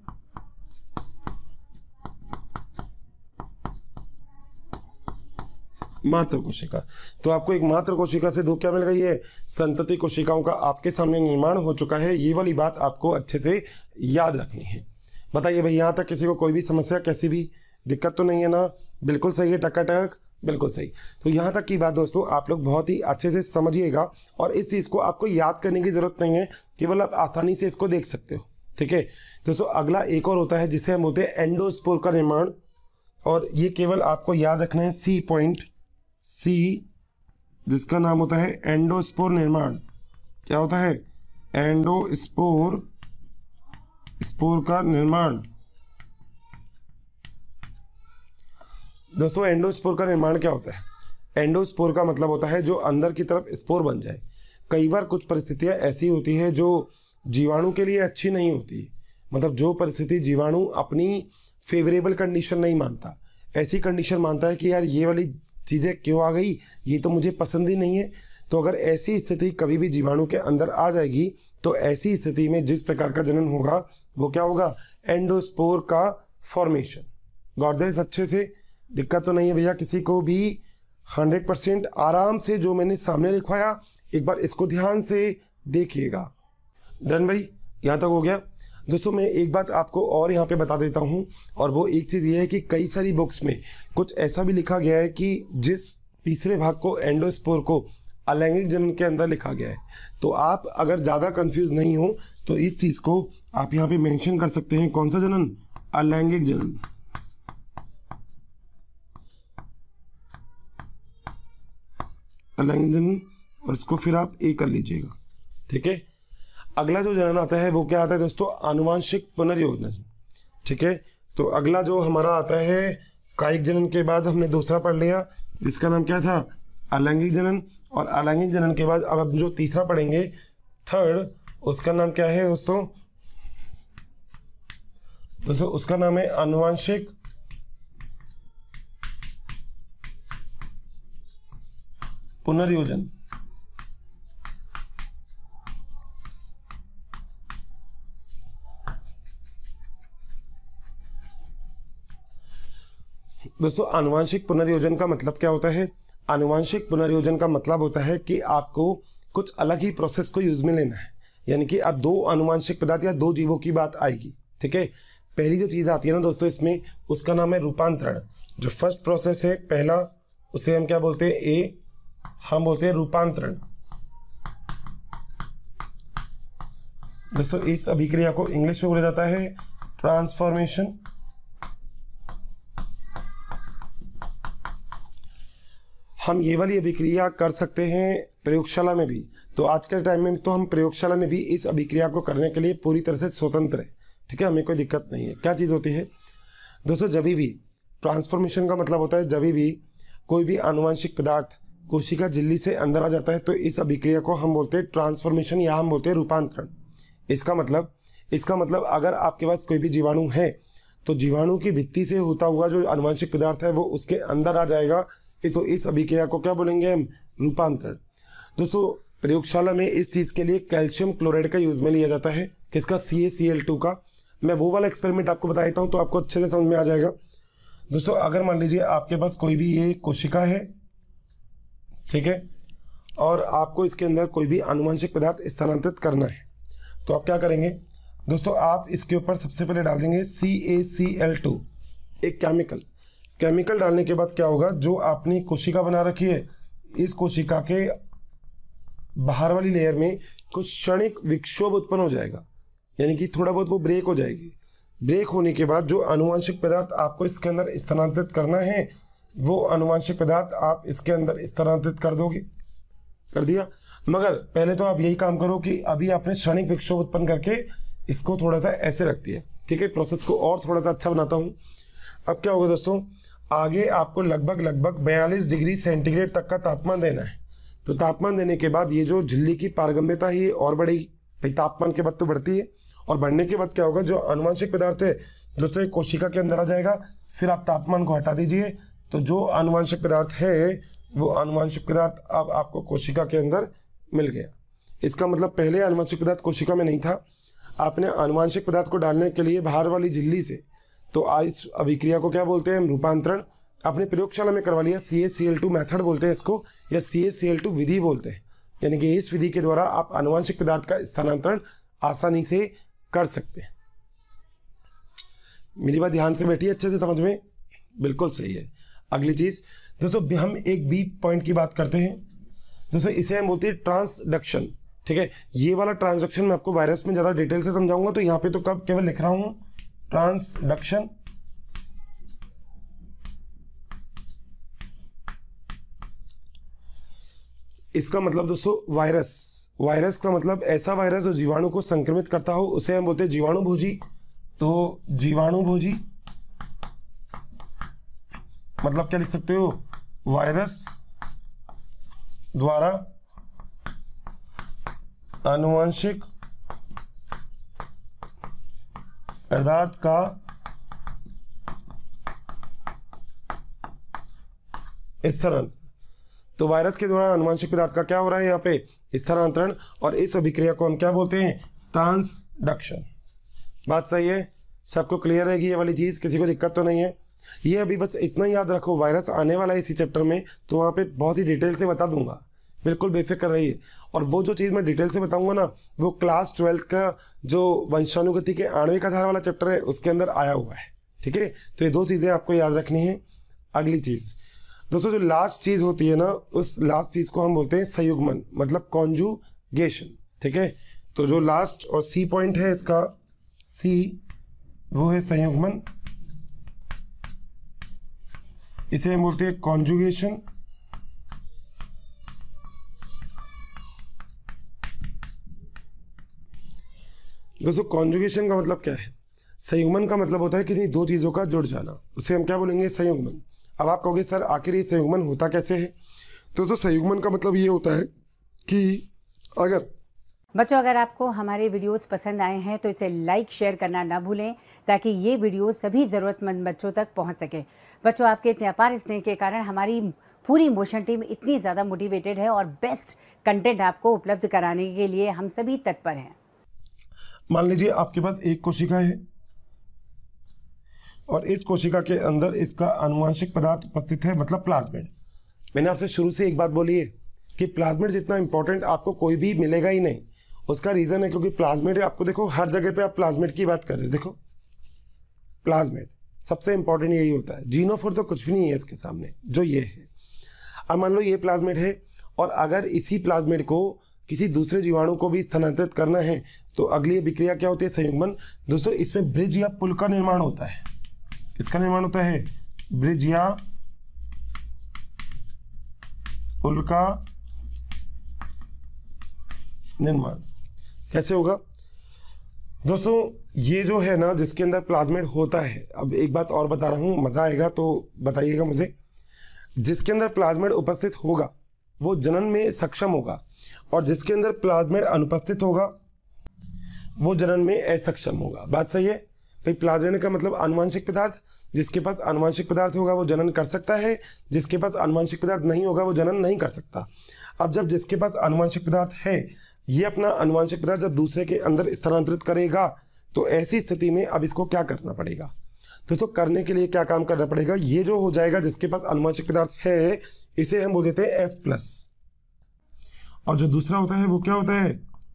मात्र कोशिका। तो आपको एक मात्र कोशिका से दो क्या मिल गई है, संतति कोशिकाओं का आपके सामने निर्माण हो चुका है। ये वाली बात आपको अच्छे से याद रखनी है। बताइए भाई यहाँ तक किसी को कोई भी समस्या, कैसी भी दिक्कत तो नहीं है ना, बिल्कुल सही है, टकाटक बिल्कुल सही। तो यहाँ तक की बात दोस्तों आप लोग बहुत ही अच्छे से समझिएगा, और इस चीज़ को आपको याद करने की ज़रूरत नहीं है, केवल आप आसानी से इसको देख सकते हो, ठीक है। दोस्तों अगला एक और होता है जिसे हम बोलते हैं एंडोस्पोर का निर्माण, और ये केवल आपको याद रखना है सी पॉइंट, सी, जिसका नाम होता है एंडोस्पोर निर्माण। क्या होता है, एंडोस्पोर, स्पोर का निर्माण। दोस्तों एंडोस्पोर का निर्माण क्या होता है, एंडोस्पोर का मतलब होता है जो अंदर की तरफ स्पोर बन जाए। कई बार कुछ परिस्थितियां ऐसी होती है जो जीवाणु के लिए अच्छी नहीं होती, मतलब जो परिस्थिति जीवाणु अपनी फेवरेबल कंडीशन नहीं मानता, ऐसी कंडीशन मानता है कि यार ये वाली चीज़ें क्यों आ गई, ये तो मुझे पसंद ही नहीं है। तो अगर ऐसी स्थिति कभी भी जीवाणु के अंदर आ जाएगी तो ऐसी स्थिति में जिस प्रकार का जनन होगा वो क्या होगा, एंडोस्पोर का फॉर्मेशन। गॉट दिस अच्छे से, दिक्कत तो नहीं है भैया किसी को भी। 100% आराम से जो मैंने सामने लिखवाया एक बार इसको ध्यान से देखिएगा। डन भाई, यहाँ तक हो गया। दोस्तों मैं एक बात आपको और यहाँ पे बता देता हूँ, और वो एक चीज़ ये है कि कई सारी बुक्स में कुछ ऐसा भी लिखा गया है कि जिस तीसरे भाग को एंडोस्पोर को अलैंगिक जनन के अंदर लिखा गया है। तो आप अगर ज़्यादा कंफ्यूज नहीं हो तो इस चीज़ को आप यहाँ पे मेंशन कर सकते हैं। कौन सा जनन, अलैंगिक जनन। अलैंगिक जनन, और इसको फिर आप ए कर लीजिएगा, ठीक है। अगला जो जनन आता है वो क्या आता है दोस्तों, आनुवांशिक पुनर्योजन, ठीक है। तो अगला जो हमारा आता है कायिक जनन के बाद हमने दूसरा पढ़ लिया जिसका नाम क्या था, अलैंगिक जनन। और अलैंगिक जनन के बाद अब हम जो तीसरा पढ़ेंगे, थर्ड, उसका नाम क्या है दोस्तों, उसका नाम है आनुवांशिक पुनर्योजन। दोस्तों आनुवांशिक पुनर्योजन का मतलब क्या होता है, आनुवांशिक पुनर्योजन का मतलब होता है कि आपको कुछ अलग ही प्रोसेस को यूज में लेना है। यानी कि अब दो आनुवांशिक पदार्थ या दो जीवों की बात आएगी, ठीक है। पहली जो चीज़ आती है ना दोस्तों इसमें, उसका नाम है रूपांतरण। जो फर्स्ट प्रोसेस है पहला, उसे हम क्या बोलते हैं, ए, हम बोलते हैं रूपांतरण। दोस्तों इस अभिक्रिया को इंग्लिश में बोला जाता है ट्रांसफॉर्मेशन। हम ये वाली अभिक्रिया कर सकते हैं प्रयोगशाला में भी। तो आज के टाइम में तो हम प्रयोगशाला में भी इस अभिक्रिया को करने के लिए पूरी तरह से स्वतंत्र है, ठीक है, हमें कोई दिक्कत नहीं है। क्या चीज़ होती है दोस्तों, जब भी ट्रांसफॉर्मेशन का मतलब होता है जब भी कोई भी आनुवांशिक पदार्थ कोशिका झिल्ली से अंदर आ जाता है तो इस अभिक्रिया को हम बोलते हैं ट्रांसफॉर्मेशन या हम बोलते हैं रूपांतरण। इसका मतलब अगर आपके पास कोई भी जीवाणु है तो जीवाणु की भित्ति से होता हुआ जो आनुवंशिक पदार्थ है वो उसके अंदर आ जाएगा, तो इस अभिक्रिया को क्या बोलेंगे हम? रूपांतरण। दोस्तों प्रयोगशाला में इस चीज़ के लिए कैल्शियम क्लोराइड का यूज में लिया जाता है, किसका? CaCl2 का। मैं वो वाला एक्सपेरिमेंट आपको बता देता हूँ तो आपको अच्छे से समझ में आ जाएगा। दोस्तों अगर मान लीजिए आपके पास कोई भी ये कोशिका है, ठीक है, और आपको इसके अंदर कोई भी आनुवंशिक पदार्थ स्थानांतरित करना है तो आप क्या करेंगे दोस्तों? आप इसके ऊपर सबसे पहले डाल देंगे CaCl2, एक केमिकल डालने के बाद क्या होगा? जो आपने कोशिका बना रखी है, इस कोशिका के बाहर वाली लेयर में कुछ क्षणिक विक्षोभ उत्पन्न हो जाएगा, यानी कि थोड़ा बहुत वो ब्रेक हो जाएगी। ब्रेक होने के बाद जो आनुवंशिक पदार्थ आपको इसके अंदर स्थानांतरित करना है वो आनुवंशिक पदार्थ आप इसके अंदर स्थानांतरित कर दोगे। कर दिया। मगर पहले तो आप यही काम करो कि अभी आपने क्षणिक विक्षोभ उत्पन्न करके इसको थोड़ा सा ऐसे रख दिया, ठीक है। प्रोसेस को और थोड़ा सा अच्छा बनाता हूँ। अब क्या होगा दोस्तों? आगे आपको लगभग 42 डिग्री सेंटीग्रेड तक का तापमान देना है। तो तापमान देने के बाद ये जो झिल्ली की पारगम्यता है ये और बढ़ेगी। भाई तापमान के बाद तो बढ़ती है, और बढ़ने के बाद क्या होगा? जो आनुवंशिक पदार्थ है दोस्तों एक कोशिका के अंदर आ जाएगा। फिर आप तापमान को हटा दीजिए तो जो आनुवंशिक पदार्थ है वो आनुवंशिक पदार्थ अब आपको कोशिका के अंदर मिल गया। इसका मतलब पहले आनुवंशिक पदार्थ कोशिका में नहीं था, आपने आनुवंशिक पदार्थ को डालने के लिए बाहर वाली झिल्ली से, तो इस अभिक्रिया को क्या बोलते हैं हम? रूपांतरण। आपने प्रयोगशाला में करवा लिया, CaCl2 मेथड बोलते हैं इसको, या CaCl2 विधि बोलते हैं। यानी कि इस विधि के द्वारा आप आनुवंशिक पदार्थ का स्थानांतरण आसानी से कर सकते हैं। मेरी बात ध्यान से बैठिए, अच्छे से समझ में, बिल्कुल सही है। अगली चीज दोस्तों हम एक बी पॉइंट की बात करते हैं दोस्तों, इसे हम बोलते हैं ट्रांसडक्शन, ठीक है। ये वाला ट्रांसडक्शन मैं आपको वायरस में ज्यादा डिटेल से समझाऊंगा, तो यहाँ पे तो कब केवल लिख रहा हूं ट्रांसडक्शन। इसका मतलब दोस्तों वायरस का मतलब ऐसा वायरस जो जीवाणु को संक्रमित करता हो उसे हम बोलते हैं जीवाणुभोजी। तो जीवाणुभोजी मतलब क्या लिख सकते हो? वायरस द्वारा आनुवंशिक पदार्थ का स्थानांतरण। तो वायरस के द्वारा आनुवंशिक पदार्थ का क्या हो रहा है यहाँ पे? स्थानांतरण। और इस अभिक्रिया को हम क्या बोलते हैं? ट्रांसडक्शन। बात सही है? सबको क्लियर रहेगी ये वाली चीज? किसी को दिक्कत तो नहीं है? ये अभी बस इतना याद रखो, वायरस आने वाला है इसी चैप्टर में, तो वहाँ पे बहुत ही डिटेल से बता दूंगा, बिल्कुल बेफिक्र रहिए। और वो जो चीज़ मैं डिटेल से बताऊंगा ना वो क्लास 12 का जो वंशानुगति के आणविक आधार वाला चैप्टर है उसके अंदर आया हुआ है, ठीक है। तो ये दो चीज़ें आपको याद रखनी है। अगली चीज़ दोस्तों, जो लास्ट चीज़ होती है ना, उस लास्ट चीज़ को हम बोलते हैं संयुग्मन, मतलब कॉन्जुगेशन, ठीक है। तो जो लास्ट और सी पॉइंट है इसका, सी वो है संयुग्मन, इसे हम बोलते हैं कॉन्जुगेशन। दोस्तों कॉन्जुगेशन का मतलब क्या है? संयुग्मन का मतलब होता है किसी दो चीज़ों का जुड़ जाना, उसे हम क्या बोलेंगे? संयुग्मन। अब आप कहोगे सर आखिर ये संयुग्मन होता कैसे है? दोस्तों संयुग्मन का मतलब ये होता है कि अगर आपको हमारे वीडियोस पसंद आए हैं तो इसे लाइक शेयर करना ना भूलें, ताकि ये वीडियो सभी ज़रूरतमंद बच्चों तक पहुंच सके। बच्चों, आपके इतने अपार स्नेह के कारण हमारी पूरी मोशन टीम इतनी ज़्यादा मोटिवेटेड है और बेस्ट कंटेंट आपको उपलब्ध कराने के लिए हम सभी तत्पर हैं। मान लीजिए आपके पास एक कोशिका है और इस कोशिका के अंदर इसका आनुवंशिक पदार्थ उपस्थित है, मतलब प्लाज्मिड। मैंने आपसे शुरू से एक बात बोली है कि प्लाज्मिड जितना इंपॉर्टेंट आपको कोई भी मिलेगा ही नहीं। उसका रीजन है क्योंकि प्लाज्मिड आपको देखो हर जगह पे आप प्लाज्मिड की बात कर रहे हो। देखो प्लाज्मिड सबसे इंपॉर्टेंट यही होता है, जीनोफोर तो कुछ भी नहीं है इसके सामने जो ये है। अब मान लो ये प्लाज्मिड है और अगर इसी प्लाज्मिड को किसी दूसरे जीवाणु को भी स्थानांतरित करना है तो अगली अभिक्रिया क्या होती है? संयुग्मन। दोस्तों इसमें ब्रिज या पुल का निर्माण होता है। किसका निर्माण होता है? ब्रिज या पुल का निर्माण। कैसे होगा दोस्तों? ये जो है ना जिसके अंदर प्लाज्मिड होता है, अब एक बात और बता रहा हूं, मजा आएगा तो बताइएगा मुझे। जिसके अंदर प्लाज्मिड उपस्थित होगा वो जनन में सक्षम होगा, और जिसके अंदर प्लाज्मिड अनुपस्थित होगा वो जनन में असक्षम होगा। बात सही है भाई? प्लाज्मिड का मतलब आनुवंशिक पदार्थ, जिसके पास आनुवंशिक पदार्थ होगा वो जनन कर सकता है, जिसके पास आनुवंशिक पदार्थ नहीं होगा वो जनन नहीं कर सकता। अब जब जिसके पास आनुवंशिक पदार्थ है, ये अपना आनुवंशिक पदार्थ जब दूसरे के अंदर स्थानांतरित करेगा, तो ऐसी स्थिति में अब इसको क्या करना पड़ेगा दोस्तों? करने के लिए क्या काम करना पड़ेगा? ये जो हो जाएगा जिसके पास आनुवंशिक पदार्थ है, इसे हम बोल देते हैं F+, और जो दूसरा होता है वो क्या होता है?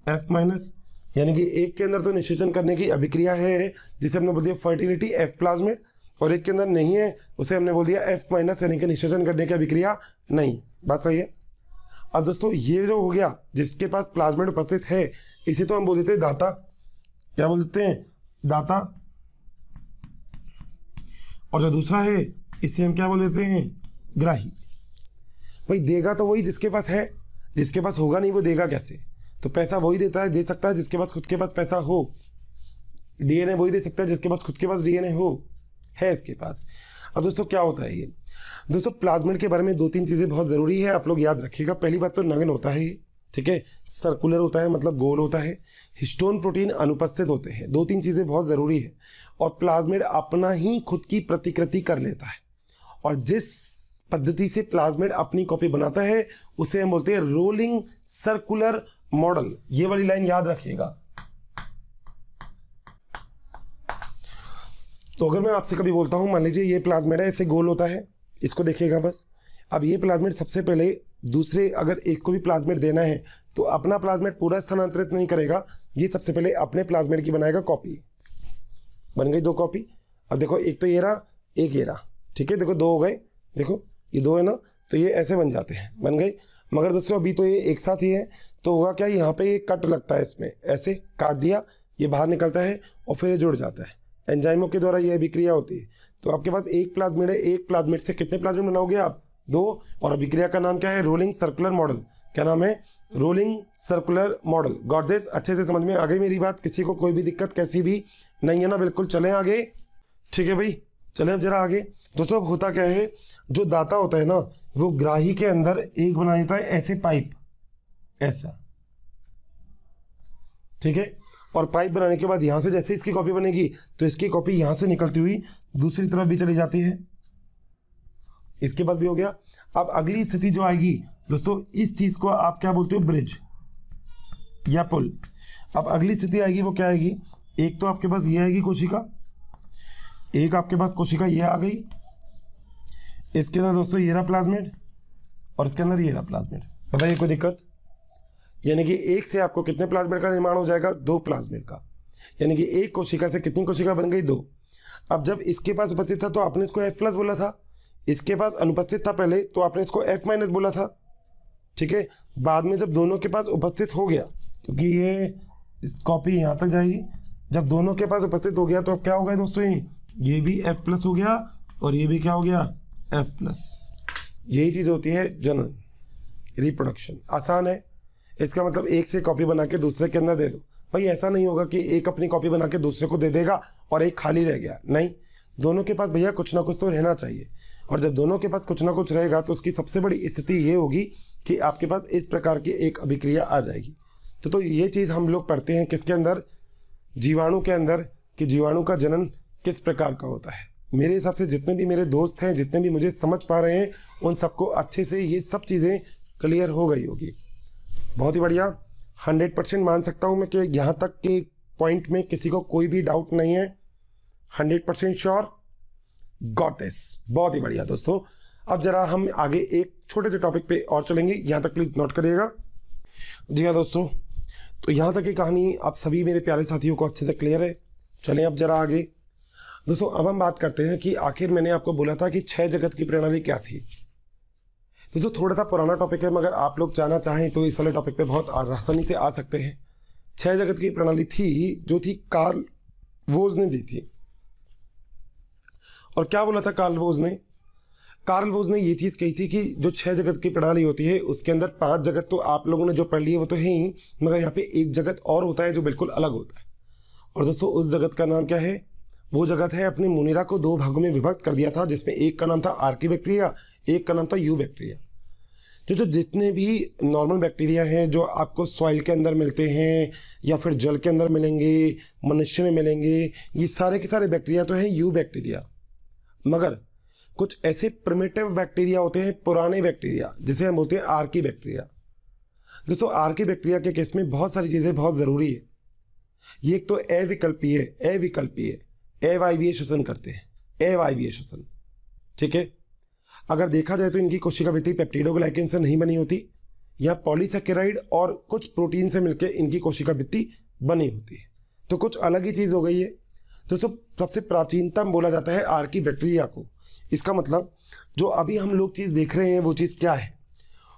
F-, यानी कि एक के अंदर तो निषेचन करने की अभिक्रिया है जिसे हमने बोल दिया फर्टिलिटी F प्लाज्मिड, और एक के अंदर नहीं है उसे हमने बोल दिया F-, यानी कि निषेचन करने की अभिक्रिया नहीं। बात सही है? अब दोस्तों ये जो हो गया जिसके पास प्लाज्मिड उपस्थित है, इसे तो हम बोल देते हैं दाता। क्या बोल देते हैं? दाता। और जो दूसरा है इसे हम क्या बोल देते हैं? ग्राही। भाई देगा तो वही जिसके पास है, जिसके पास होगा नहीं वो देगा कैसे? तो पैसा वही देता है, दे सकता है जिसके पास खुद के पास पैसा हो। डीएनए वही दे सकता है जिसके पास खुद के पास डीएनए हो, है इसके पास। अब दोस्तों क्या होता है ये? दोस्तों प्लाज्मिड के बारे में 2-3 चीज़ें बहुत ज़रूरी है, आप लोग याद रखिएगा। पहली बात तो नगन होता है, ठीक है, सर्कुलर होता है मतलब गोल होता है, हिस्टोन प्रोटीन अनुपस्थित होते हैं। 2-3 चीज़ें बहुत ज़रूरी है। और प्लाज्मिड अपना ही खुद की प्रतिकृति कर लेता है, और जिस पद्धति से प्लाज्मिड अपनी कॉपी बनाता है उसे हम बोलते हैं रोलिंग सर्कुलर मॉडल। ये वाली लाइन याद रखिएगा। तो अगर मैं आपसे कभी बोलता हूं, मान लीजिए ये प्लाज्मिड है, ऐसे गोल होता है, इसको देखिएगा बस। अब ये प्लाज्मिड सबसे पहले दूसरे अगर एक को भी प्लाज्मिड देना है तो अपना प्लाज्मिड पूरा स्थानांतरित नहीं करेगा, ये सबसे पहले अपने प्लाज्मिड की बनाएगा कॉपी। बन गई 2 कॉपी। अब देखो एक तो ये रहा, एक ये रहा, ठीक है, देखो 2 हो गए, देखो ये 2 है ना, तो ये ऐसे बन जाते हैं, बन गई। मगर दोस्तों अभी तो ये एक साथ ही है, तो होगा क्या, यहाँ पे ये कट लगता है, इसमें ऐसे काट दिया, ये बाहर निकलता है और फिर ये जुड़ जाता है। एंजाइमों के द्वारा ये अभिक्रिया होती है। तो आपके पास एक प्लाज्मिड है, एक प्लाज्मिड से कितने प्लाज्मिड बनाओगे आप? 2। और अभिक्रिया का नाम क्या है? Rolling circular model. क्या नाम है? Rolling circular model. Got this? अच्छे से समझ में आ गई मेरी बात? किसी को कोई भी दिक्कत कैसी भी नहीं है ना? बिल्कुल। चलें आगे, ठीक है भाई, चलें अब जरा आगे। दोस्तों अब होता क्या है, जो दाता होता है ना वो ग्राही के अंदर एक बना देता है ऐसे पाइप, ऐसा, ठीक है। और पाइप बनाने के बाद यहां से जैसे इसकी कॉपी बनेगी तो इसकी कॉपी यहां से निकलती हुई दूसरी तरफ भी चली जाती है। इसके पास भी हो गया। अब अगली स्थिति जो आएगी दोस्तों, इस चीज को आप क्या बोलते हो? ब्रिज या पुल। अब अगली स्थिति आएगी, वो क्या आएगी? एक तो आपके पास ये आएगी कोशिका, एक आपके पास कोशिका ये आ गई, इसके अंदर दोस्तों ये रहा प्लाज्मिड और इसके अंदर ये रहा प्लाज्मिड। बताइए कोई दिक्कत? यानी कि एक से आपको कितने प्लाज्मिड का निर्माण हो जाएगा? 2 प्लाज्मिड का। यानी कि एक कोशिका से कितनी कोशिका बन गई? 2। अब जब इसके पास उपस्थित था तो आपने इसको F+ बोला था, इसके पास अनुपस्थित था पहले तो आपने इसको F- बोला था, ठीक है। बाद में जब दोनों के पास उपस्थित हो गया, क्योंकि ये इस कॉपी यहाँ तक जाएगी, जब दोनों के पास उपस्थित हो गया तो अब क्या हो गया दोस्तों? ये भी F+ हो गया और ये भी क्या हो गया? F+। यही चीज़ होती है जनन, रिप्रोडक्शन। आसान है। इसका मतलब एक से कॉपी बना के दूसरे के अंदर दे दो। भाई ऐसा नहीं होगा कि एक अपनी कॉपी बना के दूसरे को दे देगा और एक खाली रह गया, नहीं। दोनों के पास भैया कुछ ना कुछ तो रहना चाहिए, और जब दोनों के पास कुछ ना कुछ रहेगा तो उसकी सबसे बड़ी स्थिति ये होगी कि आपके पास इस प्रकार की एक अभिक्रिया आ जाएगी। तो ये चीज़ हम लोग पढ़ते हैं किसके अंदर? जीवाणु के अंदर, कि जीवाणु का जनन किस प्रकार का होता है। मेरे हिसाब से जितने भी मेरे दोस्त हैं, जितने भी मुझे समझ पा रहे हैं, उन सबको अच्छे से ये सब चीज़ें क्लियर हो गई होगी। बहुत ही बढ़िया। 100% मान सकता हूँ मैं कि यहाँ तक के पॉइंट में किसी को कोई भी डाउट नहीं है। 100% श्योर। Got this. बहुत ही बढ़िया दोस्तों। अब जरा हम आगे एक छोटे से टॉपिक पे और चलेंगे, यहाँ तक प्लीज़ नोट करिएगा। जी हाँ दोस्तों, तो यहाँ तक की कहानी आप सभी मेरे प्यारे साथियों को अच्छे से क्लियर है। चलें अब जरा आगे दोस्तों। अब हम बात करते हैं कि आखिर मैंने आपको बोला था कि 6 जगत की प्रणाली क्या थी। दोस्तों थोड़ा सा पुराना टॉपिक है, मगर आप लोग जाना चाहें तो इस वाले टॉपिक पे बहुत आसानी से आ सकते हैं। 6 जगत की प्रणाली थी जो थी कार्ल वोज ने दी थी। और क्या बोला था कार्ल वोज ने? कार्ल वोज ने ये चीज़ कही थी कि जो 6 जगत की प्रणाली होती है उसके अंदर 5 जगत तो आप लोगों ने जो पढ़ लिए वो तो है ही, मगर यहाँ पे एक जगत और होता है जो बिल्कुल अलग होता है। और दोस्तों उस जगत का नाम क्या है? वो जगत है, अपने मुनिरा को 2 भागों में विभक्त कर दिया था, जिसमें एक का नाम था आर्की बैक्टीरिया, एक का नाम था यू बैक्टीरिया। जो जितने भी नॉर्मल बैक्टीरिया हैं जो आपको सॉइल के अंदर मिलते हैं या फिर जल के अंदर मिलेंगे, मनुष्य में मिलेंगे, ये सारे के सारे बैक्टीरिया तो हैं यू बैक्टीरिया। मगर कुछ ऐसे प्रिमिटिव बैक्टीरिया होते हैं, पुराने बैक्टीरिया, जिसे हम बोलते हैं आर्की बैक्टीरिया। दोस्तों आर्की बैक्टीरिया के केस में बहुत सारी चीज़ें बहुत ज़रूरी है। ये एक तो अविकल्पीय अवायवीय श्वसन करते हैं, अवायवीय श्वसन, ठीक है। अगर देखा जाए तो इनकी कोशिका भित्ति पेप्टिडोग्लाइकेन से नहीं बनी होती, या पॉलीसेकेराइड और कुछ प्रोटीन से मिलकर इनकी कोशिका भित्ति बनी होती है, तो कुछ अलग ही चीज़ हो गई है। दोस्तों सबसे प्राचीनतम बोला जाता है आर्की बैक्टीरिया को। इसका मतलब जो अभी हम लोग चीज़ देख रहे हैं वो चीज़ क्या है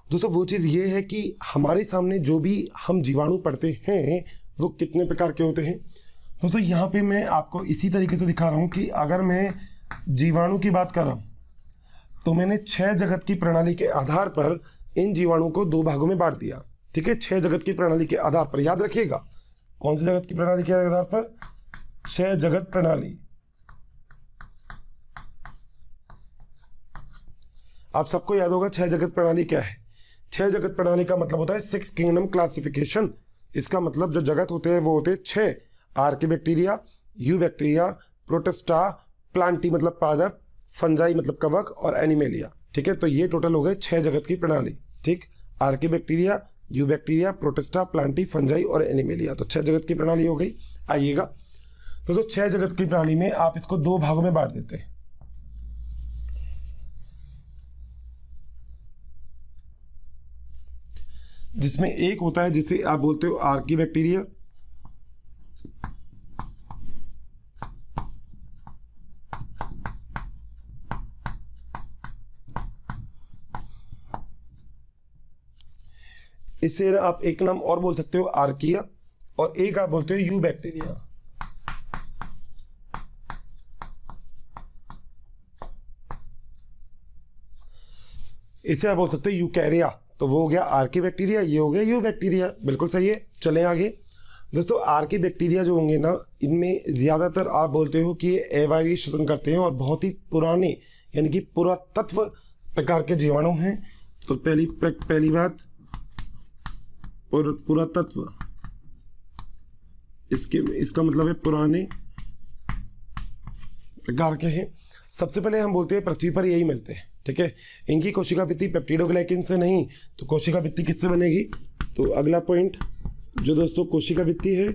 दोस्तों? वो चीज़ ये है कि हमारे सामने जो भी हम जीवाणु पढ़ते हैं वो कितने प्रकार के होते हैं। दोस्तों यहाँ पे मैं आपको इसी तरीके से दिखा रहा हूँ कि अगर मैं जीवाणु की बात कर रहा हूँ तो मैंने 6 जगत की प्रणाली के आधार पर इन जीवाणु को 2 भागों में बांट दिया, ठीक है। 6 जगत की प्रणाली के आधार पर, याद रखिएगा कौन सी जगत की प्रणाली के आधार पर? 6 जगत प्रणाली। आप सबको याद होगा 6 जगत प्रणाली क्या है। 6 जगत प्रणाली का मतलब होता है 6 किंगडम क्लासिफिकेशन। इसका मतलब जो जगत होते हैं वो होते हैं 6, Archie bacteria, you bacteria, protista, Plantae मतलब पादप, फंजाई मतलब कवक, और एनिमेलिया, ठीक है। तो ये टोटल हो गए 6 जगत की प्रणाली, ठीक। Archie bacteria, you bacteria, protista, Plantae, fungi और एनिमेलिया, तो 6 जगत की प्रणाली हो गई। आइएगा तो 6 जगत की प्रणाली में आप इसको 2 भागों में बांट देते हैं। जिसमें एक होता है जिसे आप बोलते हो आर्की बैक्टीरिया, इसे आप एक नाम और बोल सकते हो आर्किया, और एक आप बोलते हो यू बैक्टीरिया। इसे आप बोल सकते हो यूकैरिया। तो वो हो गया आर्की बैक्टीरिया, ये हो गया यू बैक्टीरिया, बिल्कुल सही है। चलें आगे। दोस्तों आर्की बैक्टीरिया जो होंगे ना, इनमें ज़्यादातर आप बोलते हो कि ये अवायवीय श्वसन करते हैं और बहुत ही पुराने यानी कि पुरातत्व प्रकार के जीवाणु हैं। तो पहली बात पुरातत्व, इसका मतलब है पुराने प्रकार के हैं। सबसे पहले हम बोलते हैं पृथ्वी पर यही मिलते हैं, ठीक है। इनकी कोशिका भित्ति पेप्टिडोग्लाइकेन से नहीं, तो कोशिका भित्ति किससे बनेगी? तो अगला पॉइंट जो दोस्तों कोशिका भित्ति है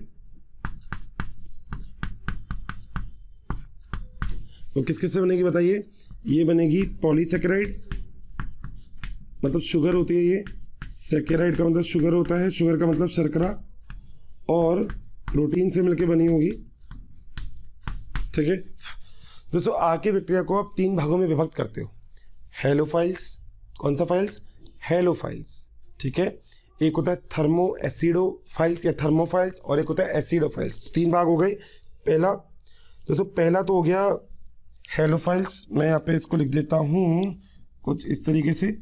वो किस किस से बनेगी बताइए? ये बनेगी पॉलीसेकेराइड, मतलब शुगर होती है ये, सेकेराइड का मतलब शुगर होता है, शुगर का मतलब शर्करा, और प्रोटीन से मिलकर बनी होगी, ठीक है। दोस्तों आर्की बैक्टीरिया को आप 3 भागों में विभक्त करते हो। हेलोफाइल्स, कौन सा फाइल्स? हेलोफाइल्स, ठीक है। एक होता है थर्मो एसिडोफाइल्स या थर्मोफाइल्स, और एक होता है एसिडोफाइल्स। 3 भाग हो गए। पहला तो हो गया हेलोफाइल्स। मैं यहाँ पे इसको लिख देता हूँ कुछ इस तरीके से,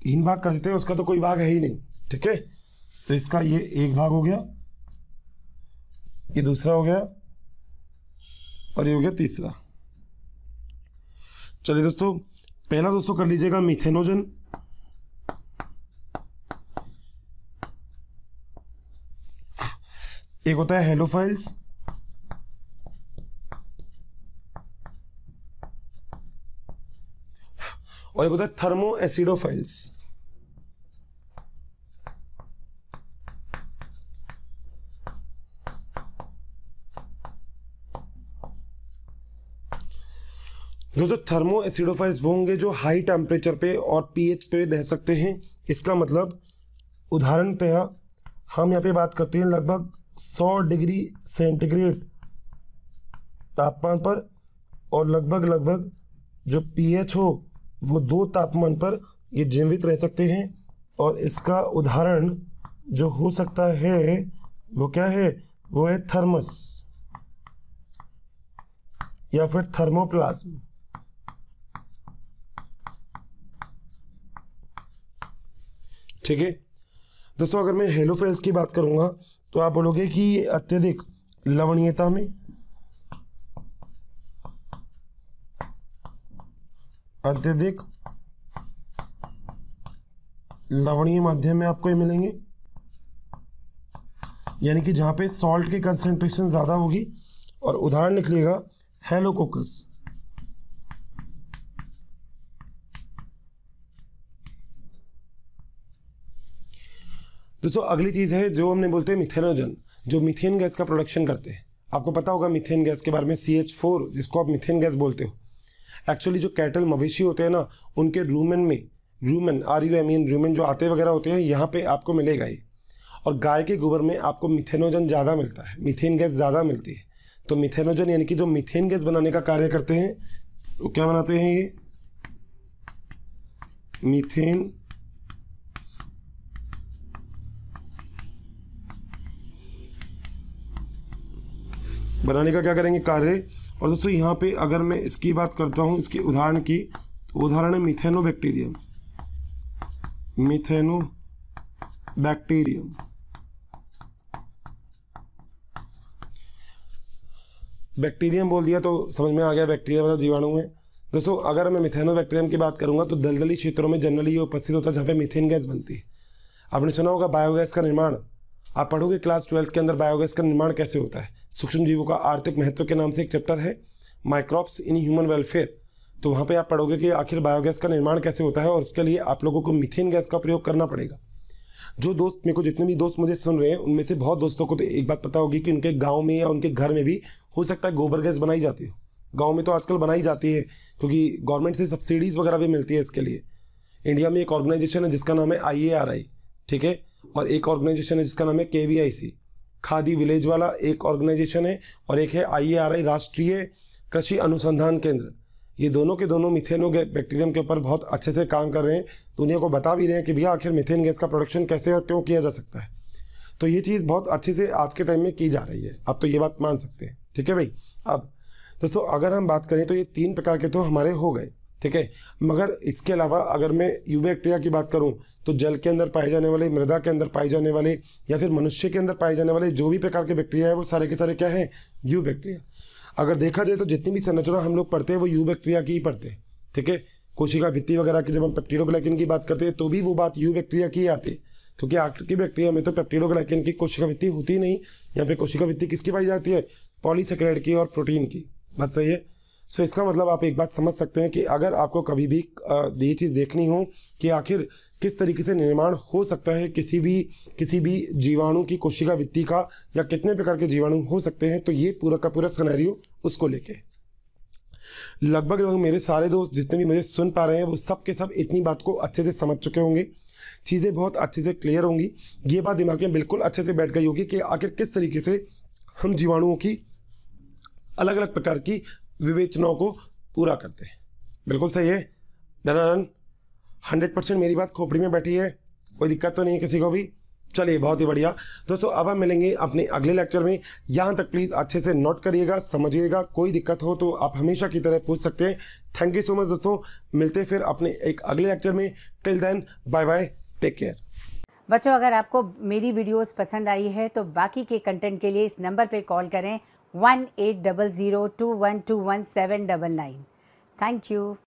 3 भाग कर देते हैं, उसका तो कोई भाग है ही नहीं, ठीक है। तो इसका ये एक भाग हो गया, ये दूसरा हो गया, और ये हो गया तीसरा। चलिए दोस्तों, पहला दोस्तों कर लीजिएगा मिथेनोजन। एक होता है हेलोफाइल्स, और एक होता है थर्मो एसिडोफाइल्स। दोस्तों थर्मो एसिडोफाइल्स वो होंगे जो हाई टेम्परेचर पे और पीएच पे रह सकते हैं। इसका मतलब उदाहरणतया हम यहाँ पे बात करते हैं लगभग 100 डिग्री सेंटीग्रेड तापमान पर, और लगभग जो पीएच हो वो 2 तापमान पर ये जीवित रह सकते हैं। और इसका उदाहरण जो हो सकता है वो क्या है? वो है थर्मस या फिर थर्मोप्लाज्म। ठीक है दोस्तों, अगर मैं हेलोफाइल्स की बात करूंगा तो आप बोलोगे कि ये अत्यधिक लवणीयता में अत्यधिक लवणीय माध्यम में आपको ये मिलेंगे, यानी कि जहां पे सॉल्ट की कंसंट्रेशन ज़्यादा होगी। और उदाहरण लिख लीजिएगा, हेलोकोकस। दोस्तों अगली चीज़ है जो हमने बोलते हैं मिथेनोजन, जो मीथेन गैस का प्रोडक्शन करते हैं। आपको पता होगा मीथेन गैस के बारे में, CH4 जिसको आप मीथेन गैस बोलते हो। एक्चुअली जो कैटल मवेशी होते हैं ना, उनके रूमेन में, रूमेन RUMEN, रूमेन जो आते वगैरह होते हैं, यहाँ पे आपको मिलेगा ये। और गाय के गोबर में आपको मिथेनोजन ज़्यादा मिलता है, मीथेन गैस ज़्यादा मिलती है। तो मिथेनोजन यानी कि जो मीथेन गैस बनाने का कार्य करते हैं, तो क्या बनाते हैं ये, मीथेन बनाने का क्या करेंगे, कार्य। और दोस्तों यहाँ पे अगर मैं इसकी बात करता हूँ, इसके उदाहरण की, तो उदाहरण है मिथेनोबैक्टीरियम। मिथेनोबैक्टीरियम बैक्टीरियम बोल दिया तो समझ में आ गया, बैक्टीरिया मतलब जीवाणु है। दोस्तों अगर मैं मिथेनोबैक्टीरियम की बात करूंगा तो दलदली क्षेत्रों में जनरली ये उपस्थित होता है जहाँ पे मीथेन गैस बनती है। आपने सुना होगा बायोगैस का निर्माण, आप पढ़ोगे क्लास 12 के अंदर बायोगैस का निर्माण कैसे होता है। सूक्ष्म जीवों का आर्थिक महत्व के नाम से एक चैप्टर है, माइक्रोब्स इन ह्यूमन वेलफेयर। तो वहाँ पे आप पढ़ोगे कि आखिर बायोगैस का निर्माण कैसे होता है, और उसके लिए आप लोगों को मीथेन गैस का प्रयोग करना पड़ेगा। जो दोस्त मेरे को, जितने भी दोस्त मुझे सुन रहे हैं, उनमें से बहुत दोस्तों को तो एक बात पता होगी कि उनके गाँव में या उनके घर में भी हो सकता है गोबर गैस बनाई जाती हो। गाँव में तो आजकल बनाई जाती है क्योंकि गवर्नमेंट से सब्सिडीज़ वगैरह भी मिलती है इसके लिए। इंडिया में एक ऑर्गेनाइजेशन है जिसका नाम है IARI, ठीक है, और एक ऑर्गेनाइजेशन है जिसका नाम है KVIC, खादी विलेज वाला एक ऑर्गेनाइजेशन है, और एक है IARI, राष्ट्रीय कृषि अनुसंधान केंद्र। ये दोनों के दोनों मिथेनोबैक्टीरियम के ऊपर बहुत अच्छे से काम कर रहे हैं, दुनिया को बता भी रहे हैं कि भैया आखिर मीथेन गैस का प्रोडक्शन कैसे और क्यों किया जा सकता है। तो ये चीज़ बहुत अच्छे से आज के टाइम में की जा रही है, आप तो ये बात मान सकते हैं, ठीक है भाई। अब दोस्तों अगर हम बात करें तो ये 3 प्रकार के तो हमारे हो गए, ठीक है, मगर इसके अलावा अगर मैं यूबैक्टीरिया की बात करूं तो जल के अंदर पाए जाने वाले, मृदा के अंदर पाए जाने वाले, या फिर मनुष्य के अंदर पाए जाने वाले जो भी प्रकार के बैक्टीरिया है वो सारे के सारे क्या है, यूबैक्टीरिया। अगर देखा जाए तो जितनी भी संरचना हम लोग पढ़ते हैं वो यूबैक्टीरिया की ही पढ़ते हैं, ठीक है। कोशिका भित्ति वगैरह की जब हम पेप्टिडोग्लाइकिन की बात करते हैं तो भी वो बात यूबैक्टीरिया की आती है, क्योंकि आखिर की बैक्टीरिया में तो पेप्टिडोग्लाइकिन की कोशिका भित्ति होती नहीं। यहाँ पे कोशिका भित्ति किसकी पाई जाती है, पॉलीसेकेराइड की और प्रोटीन की। बात सही है। सो इसका मतलब आप एक बात समझ सकते हैं कि अगर आपको कभी भी ये चीज़ देखनी हो कि आखिर किस तरीके से निर्माण हो सकता है किसी भी जीवाणु की कोशिका भित्ति का, या कितने प्रकार के जीवाणु हो सकते हैं, तो ये पूरा का पूरा सिनेरियो उसको लेके लगभग मेरे सारे दोस्त जितने भी मुझे सुन पा रहे हैं वो सब के सब इतनी बात को अच्छे से समझ चुके होंगे, चीज़ें बहुत अच्छे से क्लियर होंगी। ये बात दिमाग में बिल्कुल अच्छे से बैठ गई होगी कि आखिर किस तरीके से हम जीवाणुओं की अलग अलग प्रकार की विवेचनाओं को पूरा करते हैं। बिल्कुल सही है, डन 100% मेरी बात खोपड़ी में बैठी है, कोई दिक्कत तो नहीं है किसी को भी। चलिए बहुत ही बढ़िया दोस्तों, अब हम मिलेंगे अपने अगले लेक्चर में। यहाँ तक प्लीज़ अच्छे से नोट करिएगा, समझिएगा, कोई दिक्कत हो तो आप हमेशा की तरह पूछ सकते हैं। थैंक यू सो मच दोस्तों, मिलते हैं फिर अपने एक अगले लेक्चर में। Till then bye bye, take care. बच्चों अगर आपको मेरी वीडियोस पसंद आई है तो बाकी के कंटेंट के लिए इस नंबर पे कॉल करें 180021217999। Thank you.